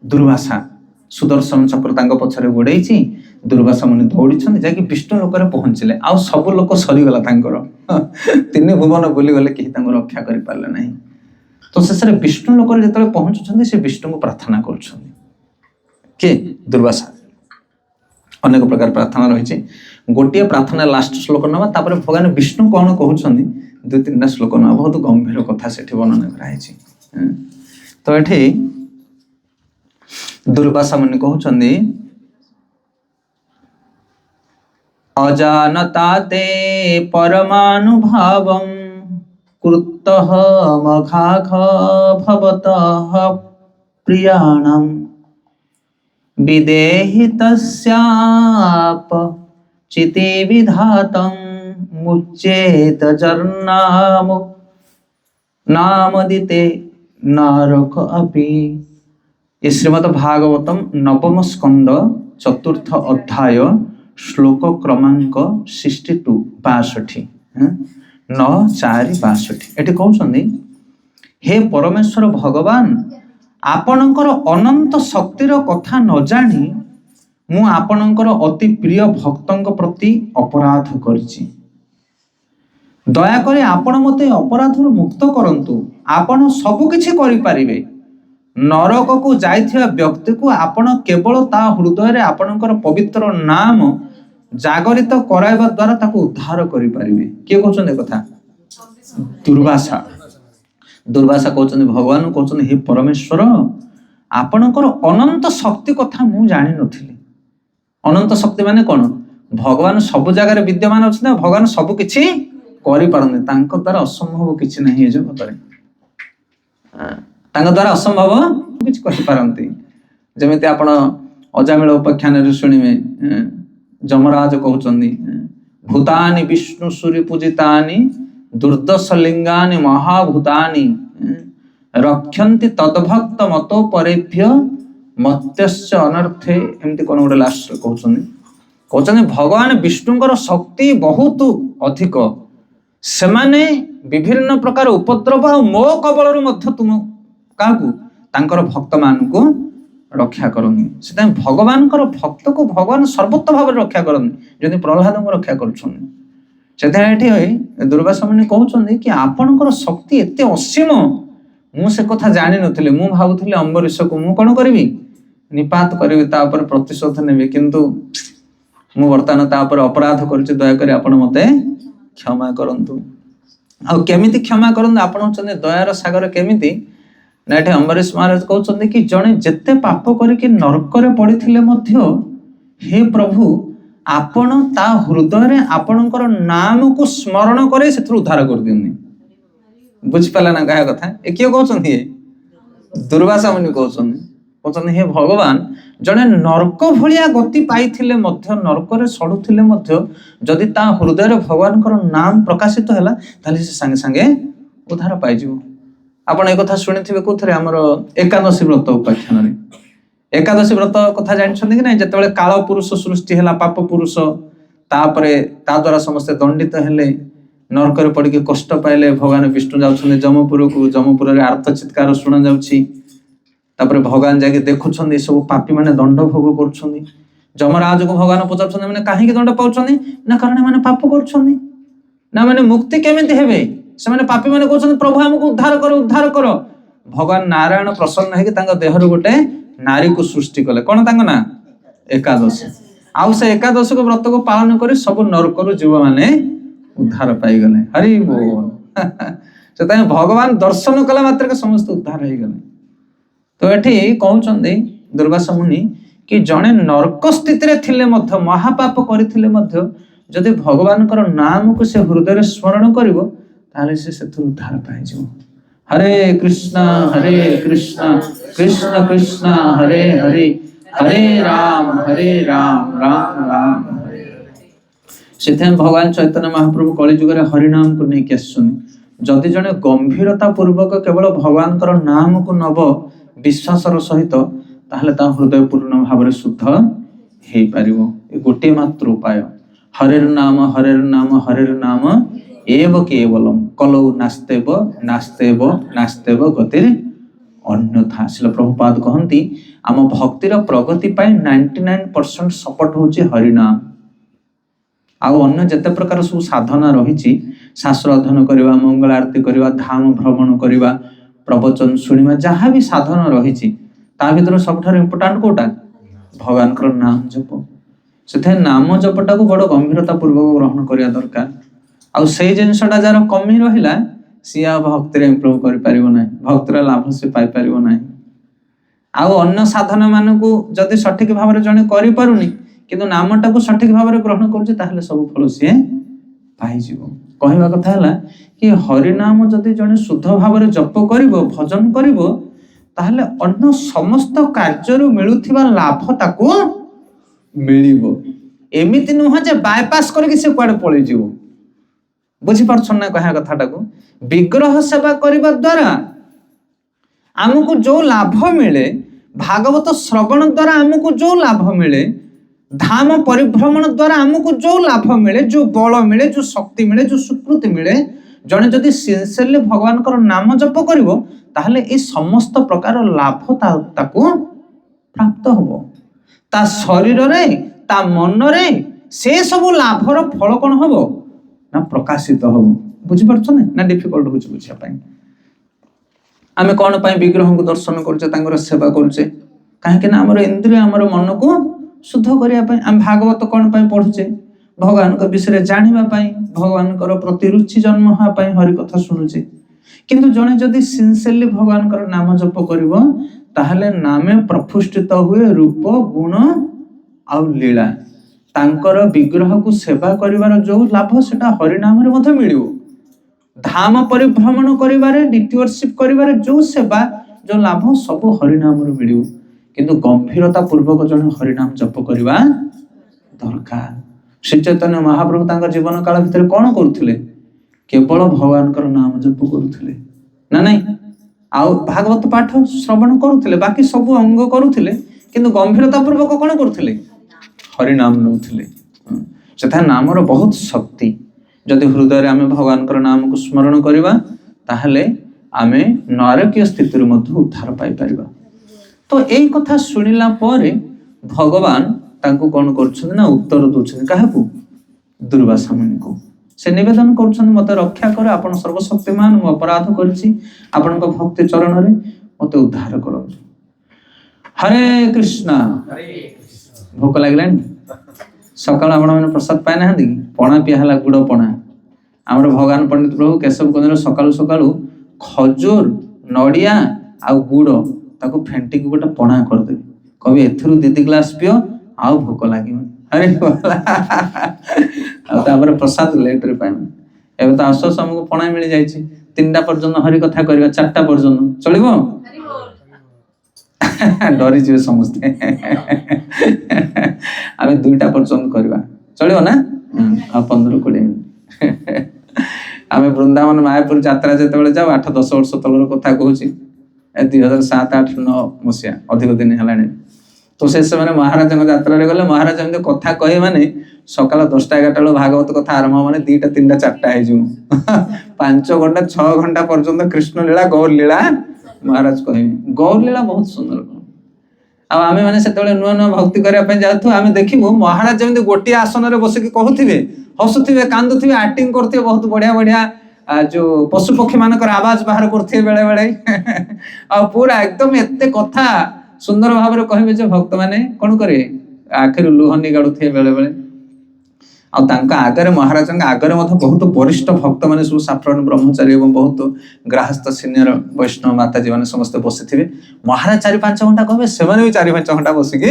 दुर्वासा सुदर्शन चक्र पछरे गोड़े दुर्वासा मुनि दौड़ी जाकि विष्णु लोक पहुंचले आ सब लोक सरीगला तीन भुवन बुली गले कहीं रक्षा कर पारे ना तो शेष विष्णु लोक जो पहुंचुंट से विष्णु को प्रार्थना कर दुर्वासा अनेक प्रकार प्रार्थना रही गोटे प्रार्थना लास्ट श्लोक नवा तापर भगवान विष्णु कौन कहते दुई तीन श्लोक नवा बहुत गंभीर कथा से वर्णना कराई तो ये दुर्वासा मुनि कहते अजानता ते परमानुभावं कृतः मघाघ भवतः प्रियाणम् विदेहि तस्याप चिते विधातं मुच्येत जर्नाम नामदिते नारक अपि। ये श्रीमद् भागवतम नवम स्कंद चतुर्थ अध्याय श्लोक क्रमांक 62 62 9:4-62 एटी कहउछन्दी हे परमेश्वर भगवान आपणकर अनंत शक्तिर कथा न जानी मु आपणकर अति प्रिय भक्तंक प्रति अपराध करछि दयाकरी आपण मते अपराधरु मुक्त करंतु आपण सब किछि करि पारिबे नरक को जाइथिया व्यक्ति को आपण केवल ता हृदय रे आपणकर पवित्र नाम जागरित कराइबा द्वारा ताको उद्धार करि पारिबे के कहछन कथा दुर्वासा दुर्वासा कहते भगवान कहते हे परमेश्वर आपणकर अनंत शक्ति कथा मु जानी नथिली अनंत शक्ति माने कौन भगवान सब जगह विद्यमान अच्छा भगवान सब किछि करि पारंते तांको द्वारा असंभव किछि नहीं जगत रे तांको द्वारा असंभव किछि करि पारंते जेमिति आपण अजामिल उपाख्यान रे सुनिबे जमराज कहउचंदी भूतानि विष्णु सूर्य पूजितानि दुर्दश लिंगानि महाभूतानि रक्षन्ति तद्भक्त मतो परेभ्य मत्यश्च अनर्थे एमती कोन गोटे लास्ट कहउचंदी भगवान विष्णुଙ୍କର शक्ति बहुत अधिक सेमाने विभिन्न प्रकार उपद्रव और मो कबलरु मध्य तुम काकू तांकर भक्त मानकु रक्षा करनी से भगवानकर भक्त को भगवान सर्वोत्त भाव रक्षा करनी जदि प्रहलाद को रक्षा करुछन से दुर्वासा मुनि कहउछन कि आपणकर शक्ति एते असीम मु से कथा जानि नथिले मु भाबुथिले अम्बरीश को मु कोन करबी निपात करबी ता ऊपर प्रतिशोध नेबी किंतु मु वर्तमान ता ऊपर अपराध करछि दया करी आपण मते क्षमा करंतु आ केमिति क्षमा करंतु आपण होचने दयार सागर केमिति ना एठे अम्बरीश महाराज कहउछन कि जणे जेते पाप करिके नरक रे पडिथिले मध्य हे प्रभु आपण ता हृदय रे आपणकर नाम को स्मरण करे सेथु उद्धार कर दियनि ବୁଝିପାରିଲା ନା କହିବା କଥା? ଏ କିଏ କହୁଛନ୍ତି? ଦୁର୍ବାସା ମୁନି କହୁଛନ୍ତି ହେ ଭଗବାନ, ଜଣେ ନର୍କ ଭଳିଆ ଗତି ପାଇଥିଲେ ମଧ୍ୟ, ନର୍କରେ ସଢୁଥିଲେ ମଧ୍ୟ, ଯଦି ତା ହୃଦୟରେ ଭଗବାନଙ୍କର ନାମ ପ୍ରକାଶିତ ହେଲା ତାହେଲେ ସେ ସାଙ୍ଗେ ସାଙ୍ଗେ ଉଦ୍ଧାର ପାଇଯିବ। ଆପଣ ଏ କଥା ଶୁଣିଥିବେ କୋଉଥିରେ? ଆମର ଏକାଦଶୀ ବ୍ରତ ଉପାଖ୍ୟାନରେ। ଏକାଦଶୀ ବ୍ରତ କଥା ଜାଣିଛନ୍ତି କି ନାଇଁ? ଯେତେବେଳେ କାଳ ପୁରୁଷ ସୃଷ୍ଟି ହେଲା, ପାପ ପୁରୁଷ, ତାପରେ ତା ଦ୍ଵାରା ସମସ୍ତେ ଦଣ୍ଡିତ ହେଲେ, ନର୍କରେ ପଡିକି କଷ୍ଟ ପାଇଲେ, ଭଗବାନ ବିଷ୍ଣୁ ଯାଉଛନ୍ତି ଯମପୁରକୁ, ଯମପୁରରେ ଆର୍ତ ଚିତ୍କାର ଶୁଣା ଯାଉଛି। ତାପରେ ଭଗବାନ ଯାଇକି ଦେଖୁଛନ୍ତି ସବୁ ପାପୀ ମାନେ ଦଣ୍ଡ ଭୋଗ କରୁଛନ୍ତି। ଯମରାଜକୁ ଭଗବାନ ପଚାରୁଛନ୍ତି ମାନେ କାହିଁକି ଦଣ୍ଡ ପାଉଛନ୍ତି? ନା କାରଣ ଏମାନେ ପାପ କରୁଛନ୍ତି। ନା ମାନେ ମୁକ୍ତି କେମିତି ହେବେ? ସେମାନେ ପାପୀ ମାନେ କହୁଛନ୍ତି ପ୍ରଭୁ ଆମକୁ ଉଦ୍ଧାର କର, ଉଦ୍ଧାର କର। ଭଗବାନ ନାରାୟଣ ପ୍ରସନ୍ନ ହେଇକି ତାଙ୍କ ଦେହରୁ ଗୋଟେ ନାରୀକୁ ସୃଷ୍ଟି କଲେ। କଣ ତାଙ୍କ ନାଁ? ଏକାଦଶୀ। ଆଉ ସେ ଏକାଦଶୀକୁ ବ୍ରତକୁ ପାଳନ କରି ସବୁ ନର୍କରୁ ଜୀବ ମାନେ ଉଦ୍ଧାର ପାଇଗଲେ। ହରି ବୋଲ। ସେଥିପାଇଁ ଭଗବାନ ଦର୍ଶନ କଲା ମାତ୍ରକେ ସମସ୍ତେ ଉଦ୍ଧାର ହେଇଗଲେ। ତ ଏଠି କହୁଛନ୍ତି ଦୁର୍ବାସା ମୁନି କି ଜଣେ ନର୍କ ସ୍ଥିତିରେ ଥିଲେ ମଧ୍ୟ, ମହାପାପ କରିଥିଲେ ମଧ୍ୟ, ଯଦି ଭଗବାନଙ୍କର ନାମକୁ ସେ ହୃଦୟରେ ସ୍ମରଣ କରିବ ତାହେଲେ ସେ ସେଥିରୁ ଉଦ୍ଧାର ପାଇଯିବ। ହରେ କୃଷ୍ଣ କୃଷ୍ଣ କୃଷ୍ଣ ହରେ ହରେ, ହରେ ରାମ ରାମ ରାମ ହରେ। ସେଥିପାଇଁ ଭଗବାନ ଚୈତନ୍ୟ ମହାପ୍ରଭୁ କଳି ଯୁଗରେ ହରିନାମକୁ ନେଇକି ଆସିଛନ୍ତି। ଯଦି ଜଣେ ଗମ୍ଭୀରତା ପୂର୍ବକ କେବଳ ଭଗବାନଙ୍କର ନାମକୁ ନବ ବିଶ୍ୱାସର ସହିତ, ତାହେଲେ ତା ହୃଦୟ ପୂର୍ଣ୍ଣ ଭାବରେ ଶୁଦ୍ଧ ହେଇପାରିବ। ଏ ଗୋଟିଏ ମାତ୍ର ଉପାୟ। ହରେର ନାମ ହରେର ନାମ ଏବ କେବଲମ୍ କଲୌ ନାସ୍ତେବ ନାସ୍ତେବ ନାସ୍ତେବ ଗତିରେ ଅନ୍ୟଥା। ଶିଳ ପ୍ରଭୁପାଦ କହନ୍ତି ଆମ ଭକ୍ତିର ପ୍ରଗତି ପାଇଁ 99% ସପୋର୍ଟ ହଉଛି ହରିନାମ। ଆଉ ଅନ୍ୟ ଯେତେ ପ୍ରକାର ସବୁ ସାଧନା ରହିଛି, ଶାସ୍ତ୍ର ଅଧ୍ୟୟନ କରିବା, ମଙ୍ଗଳ ଆରତି କରିବା, ଧାମ ଭ୍ରମଣ କରିବା, ପ୍ରବଚନ ଶୁଣିବା, ଯାହା ବି ସାଧନା ରହିଛି ତା ଭିତରେ ସବୁଠାରୁ ଇମ୍ପୋର୍ଟାଣ୍ଟ କୋଉଟା? ଭଗବାନଙ୍କର ନାମ ଜପ। ସେଥିପାଇଁ ନାମ ଜପଟାକୁ ବଡ ଗମ୍ଭୀରତା ପୂର୍ବକ ଗ୍ରହଣ କରିବା ଦରକାର। ଆଉ ସେଇ ଜିନିଷଟା ଯାହାର କମି ରହିଲା, ସିଏ ଆଉ ଭକ୍ତିରେ ଇମ୍ପ୍ରୁଭ କରିପାରିବ ନାହିଁ, ଭକ୍ତିର ଲାଭ ସେ ପାଇପାରିବ ନାହିଁ। ଆଉ ଅନ୍ୟ ସାଧନା ମାନଙ୍କୁ ଯଦି ସଠିକ ଭାବରେ ଜଣେ କରିପାରୁନି କିନ୍ତୁ ନାମଟାକୁ ସଠିକ ଭାବରେ ଗ୍ରହଣ କରୁଛି, ତାହେଲେ ସବୁ ଫଳ ସିଏ ପାଇଯିବ। କହିବା କଥା ହେଲା କି ହରିନାମ ଯଦି ଜଣେ ଶୁଦ୍ଧ ଭାବରେ ଜପ କରିବ, ଭଜନ କରିବ, ତାହେଲେ ଅନ୍ୟ ସମସ୍ତ କାର୍ଯ୍ୟରୁ ମିଳୁଥିବା ଲାଭ ତାକୁ ମିଳିବ। ଏମିତି ନୁହଁ ଯେ ବାଇପାସ କରିକି ସେ କୁଆଡେ ପଳେଇଯିବ। ବୁଝିପାରୁଛନ୍ ନା କହିବା କଥାଟାକୁ? ବିଗ୍ରହ ସେବା କରିବା ଦ୍ୱାରା ଆମକୁ ଯୋଉ ଲାଭ ମିଳେ, ଭାଗବତ ଶ୍ରବଣ ଦ୍ୱାରା ଆମକୁ ଯୋଉ ଲାଭ ମିଳେ, ଧାମ ପରିଭ୍ରମଣ ଦ୍ୱାରା ଆମକୁ ଯୋଉ ଲାଭ ମିଳେ, ଯୋଉ ବଳ ମିଳେ, ଯୋଉ ଶକ୍ତି ମିଳେ, ଯୋଉ ସ୍ୱୀକୃତି ମିଳେ, ଜଣେ ଯଦି ସିନସିୟରଲି ଭଗବାନଙ୍କର ନାମ ଜପ କରିବ, ତାହେଲେ এই ସମସ୍ତ ପ୍ରକାର ଲାଭ ତାକୁ ପ୍ରାପ୍ତ ହବ। ତା ଶରୀରରେ, ତା ମନରେ ସେ ସବୁ ଲାଭର ଫଳ କଣ ହବ ନା ପ୍ରକାଶିତ ହବ। ବୁଝିପାରୁଛନ୍ତି ନା? ଡିଫିକଲ୍ଟ ହଉଛି ବୁଝିବା ପାଇଁ। ଆମେ କଣ ପାଇଁ ବିଗ୍ରହଙ୍କୁ ଦର୍ଶନ କରୁଛେ, ତାଙ୍କର ସେବା କରୁଛେ? କାହିଁକି ନା ଆମର ଇନ୍ଦ୍ରିୟ, ଆମର ମନକୁ ଶୁଦ୍ଧ କରିବା ପାଇଁ। ଆମେ ଭାଗବତ କଣ ପାଇଁ ପଢୁଛେ? ଭଗବାନଙ୍କ ବିଷୟରେ ଜାଣିବା ପାଇଁ, ଭଗବାନଙ୍କର ପ୍ରତି ରୁଚି ଜନ୍ମ ହେବା ପାଇଁ ହରିକଥା ଶୁଣୁଛେ। କିନ୍ତୁ ଜଣେ ଯଦି ସିନସିୟରଲି ଭଗବାନଙ୍କର ନାମ ଜପ କରିବ, ତାହେଲେ ନାମେ ପ୍ରଫୁଷ୍ଠିତ ହୁଏ ରୂପ ଗୁଣ ଆଉ ଲୀଳା। ତାଙ୍କର ବିଗ୍ରହକୁ ସେବା କରିବାର ଯୋଉ ଲାଭ, ସେଟା ହରିନାମରେ ମଧ୍ୟ ମିଳିବ। ଧାମ ପରିଭ୍ରମଣ କରିବାରେ, ଡିଟୋରସିପ କରିବାରେ ଯୋଉ ସେବା, ଯୋଉ ଲାଭ, ସବୁ ହରିନାମରୁ ମିଳିବ। କିନ୍ତୁ ଗମ୍ଭୀରତା ପୂର୍ବକ ଜଣେ ହରିନାମ ଜପ କରିବା ଦରକାର। ଶ୍ରୀ ଚୈତନ୍ୟ ମହାପ୍ରଭୁ ତାଙ୍କ ଜୀବନ କାଳ ଭିତରେ କଣ କରୁଥିଲେ? କେବଳ ଭଗବାନଙ୍କର ନାମ ଜପ କରୁଥିଲେ ନା ନାଇଁ? ଆଉ ଭାଗବତ ପାଠ ଶ୍ରବଣ କରୁଥିଲେ, ବାକି ସବୁ ଅଙ୍ଗ କରୁଥିଲେ, କିନ୍ତୁ ଗମ୍ଭୀରତା ପୂର୍ବକ କଣ କରୁଥିଲେ? ହରିନାମ ନେଉଥିଲେ। ସେଟା ନାମର ବହୁତ ଶକ୍ତି। ଯଦି ହୃଦୟରେ ଆମେ ଭଗବାନଙ୍କର ନାମକୁ ସ୍ମରଣ କରିବା, ତାହେଲେ ଆମେ ନାରକୀୟ ସ୍ଥିତିରୁ ମଧ୍ୟ ଉଦ୍ଧାର ପାଇପାରିବା। ତ ଏଇ କଥା ଶୁଣିଲା ପରେ ଭଗବାନ ତାଙ୍କୁ କଣ କରୁଛନ୍ତି ନା ଉତ୍ତର ଦଉଛନ୍ତି। କାହାକୁ? ଦୁର୍ବାସା ମୁନିଙ୍କୁ। ସେ ନିବେଦନ କରୁଛନ୍ତି, ମତେ ରକ୍ଷା କର, ଆପଣ ସର୍ବଶକ୍ତିମାନ, ମୁଁ ଅପରାଧ କରିଛି ଆପଣଙ୍କ ଭକ୍ତି ଚରଣରେ, ମତେ ଉଦ୍ଧାର କରନ୍ତୁ। ହରେ କୃଷ୍ଣ। ଭୋକ ଲାଗିଲାଣି? ସକାଳୁ ଆପଣ ମାନେ ପ୍ରସାଦ ପାଇନାହାନ୍ତି କି? ପଣା ପିଆ ହେଲା, ଗୁଡ ପଣା। ଆମର ଭଗବାନ ପଣ୍ଡିତ ପ୍ରଭୁ କେଶବ କୁଞ୍ଜର ସକାଳୁ ସକାଳୁ ଖଜୁର, ନଡିଆ ଆଉ ଗୁଡ ତାକୁ ଫେଣ୍ଟିକି ଗୋଟେ ପଣା କରିଦେବେ। କହିବେ ଏଥିରୁ 2 ଗ୍ଲାସ ପିଅ, ଆଉ ଭୋକ ଲାଗିବନି। ଆରେ ଆଉ ତାପରେ ପ୍ରସାଦ ଲେଟରେ ପାଇବ। ଏବେ ତ ଆସୁ ଆମକୁ ପଣା ମିଳିଯାଇଛି, 3ଟା ପର୍ଯ୍ୟନ୍ତ ହରି କଥା କରିବା, 4ଟା ପର୍ଯ୍ୟନ୍ତ ଚଳିବ? ଡରିଯିବେ ସମସ୍ତେ। ଆମେ 2ଟା ପର୍ଯ୍ୟନ୍ତ କରିବା, ଚଳିବ ନା? ଆଉ 15-20 ମିନିଟ୍। ଆମେ ବୃନ୍ଦାବନ ମାୟାପୁର ଯାତ୍ରା ଯେତେବେଳେ ଯାଉ, 8-10 ବର୍ଷ ତଳର କଥା କହୁଛି, 2007-8-9 ମସିହା, ଅଧିକ ଦିନ ହେଲାଣି। ତ ସେ ସେମାନେ ମହାରାଜଙ୍କ ଯାତ୍ରାରେ ଗଲେ, ମହାରାଜ ଏମିତି କଥା କହିବେ ମାନେ ସକାଳ 10ଟା-11ଟା ବେଳୁ ଭାଗବତ କଥା ଆରମ୍ଭ ମାନେ 2ଟା 3ଟା 4ଟା ହେଇଯିବ। 5 ଘଣ୍ଟା 6 ଘଣ୍ଟା ପର୍ଯ୍ୟନ୍ତ କୃଷ୍ଣ ଲୀଳା, ଗୌର ଲୀଳା ମହାରାଜ କହିବେ। ଗୌର ଲୀଳା ବହୁତ ସୁନ୍ଦର। ଆଉ ଆମେ ମାନେ ସେତେବେଳେ ନୂଆ ନୂଆ ଭକ୍ତି କରିବା ପାଇଁ ଯାଉଥିବୁ, ଆମେ ଦେଖିବୁ ମହାରାଜ ଯେମିତି ଗୋଟିଏ ଆସନରେ ବସିକି କହୁଥିବେ, ହସୁଥିବେ, କାନ୍ଦୁଥିବେ, ଆକ୍ଟିଂ କରୁଥିବେ, ବହୁତ ବଢିଆ ବଢିଆ ଯୋଉ ପଶୁ ପକ୍ଷୀ ମାନଙ୍କର ଆବାଜ ବାହାର କରୁଥିବେ ବେଳେ ବେଳେ। ଆଉ ପୁରା ଏକଦମ ଏତେ କଥା ସୁନ୍ଦର ଭାବରେ କହିବେ ଯେ ଭକ୍ତ ମାନେ କଣ କରିବେ, ଆଖିରୁ ଲୁହ ନିଗାଡୁଥିବେ ବେଳେ ବେଳେ। ଆଉ ତାଙ୍କ ଆଗରେ, ମହାରାଜଙ୍କ ଆଗରେ ମଧ୍ୟ ବହୁତ ବରିଷ୍ଠ ଭକ୍ତ ମାନେ ସବୁ ସାଫ୍ରନ ବ୍ରହ୍ମଚାରୀ ଏବଂ ବହୁତ ଗ୍ରାହସ୍ଥ ସିନିୟର ବୈଷ୍ଣବ ମାତାଜୀ ମାନେ ସମସ୍ତେ ବସିଥିବେ। ମହାରାଜ 4-5 ଘଣ୍ଟା କହିବେ, ସେମାନେ ବି 4-5 ଘଣ୍ଟା ବସିକି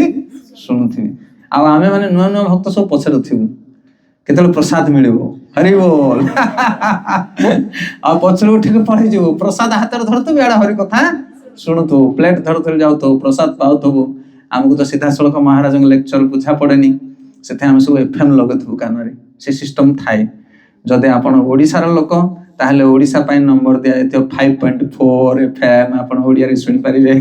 ଶୁଣୁଥିବେ। ଆଉ ଆମେ ମାନେ ନୂଆ ନୂଆ ଭକ୍ତ ସବୁ ପଛରେ ଥିବୁ, କେତେବେଳେ ପ୍ରସାଦ ମିଳିବ, ହରି ବୋଲ। ଆଉ ପଛରୁ ଉଠିକି ପଳେଇଯିବୁ, ପ୍ରସାଦ ହାତରେ ଧରୁଥିବୁ, ଇଆଡେ ହରି କଥା ଶୁଣୁଥିବୁ, ପ୍ଲେଟ ଧରୁଥିବୁ, ଯାଉଥିବୁ, ପ୍ରସାଦ ପାଉଥିବୁ। ଆମକୁ ତ ସିଧାସଳଖ ମହାରାଜଙ୍କ ଲେକ୍ଚର ବୁଝା ପଡେନି, ସେଥିପାଇଁ ଆମେ ସବୁ FM ଲଗେଇଥିବୁ କାନରେ। ସେ ସିଷ୍ଟମ ଥାଏ। ଯଦି ଆପଣ ଓଡ଼ିଶାର ଲୋକ ତାହେଲେ ଓଡ଼ିଶା ପାଇଁ ନମ୍ବର ଦିଆଯାଇଥିବ 5.4 FM, ଆପଣ ଓଡ଼ିଆରେ ଶୁଣିପାରିବେ।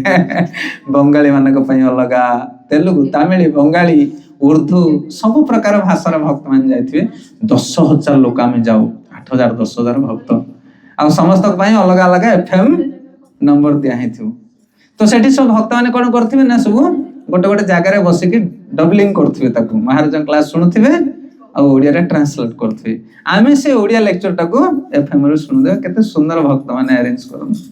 ବଙ୍ଗାଳୀ ମାନଙ୍କ ପାଇଁ ଅଲଗା, ତେଲୁଗୁ, ତାମିଲ, ବଙ୍ଗାଳୀ, ଉର୍ଦ୍ଦୁ ସବୁ ପ୍ରକାର ଭାଷାର ଭକ୍ତ ମାନେ ଯାଇଥିବେ। 10,000 ଲୋକ ଆମେ ଯାଉ, 8,000-10,000 ଭକ୍ତ। ଆଉ ସମସ୍ତଙ୍କ ପାଇଁ ଅଲଗା ଅଲଗା FM ନମ୍ବର ଦିଆ ହେଇଥିବ। ତ ସେଠି ସବୁ ଭକ୍ତ ମାନେ କଣ କରୁଥିବେ ନା, ସବୁ ଗୋଟେ ଗୋଟେ ଜାଗାରେ ବସିକି ଡବଲିଂ କରୁଥିବେ, ତାକୁ ମହାରାଜଙ୍କ କ୍ଲାସ ଶୁଣୁଥିବେ ଆଉ ଓଡ଼ିଆରେ ଟ୍ରାନ୍ସଲେଟ କରୁଥିବେ। ଆମେ ସେ ଓଡ଼ିଆ ଲେକ୍ଚରଟାକୁ FM ରୁ ଶୁଣୁଥିବେ। କେତେ ସୁନ୍ଦର ଭକ୍ତ ମାନେ ଆରେଞ୍ଜ କରନ୍ତି।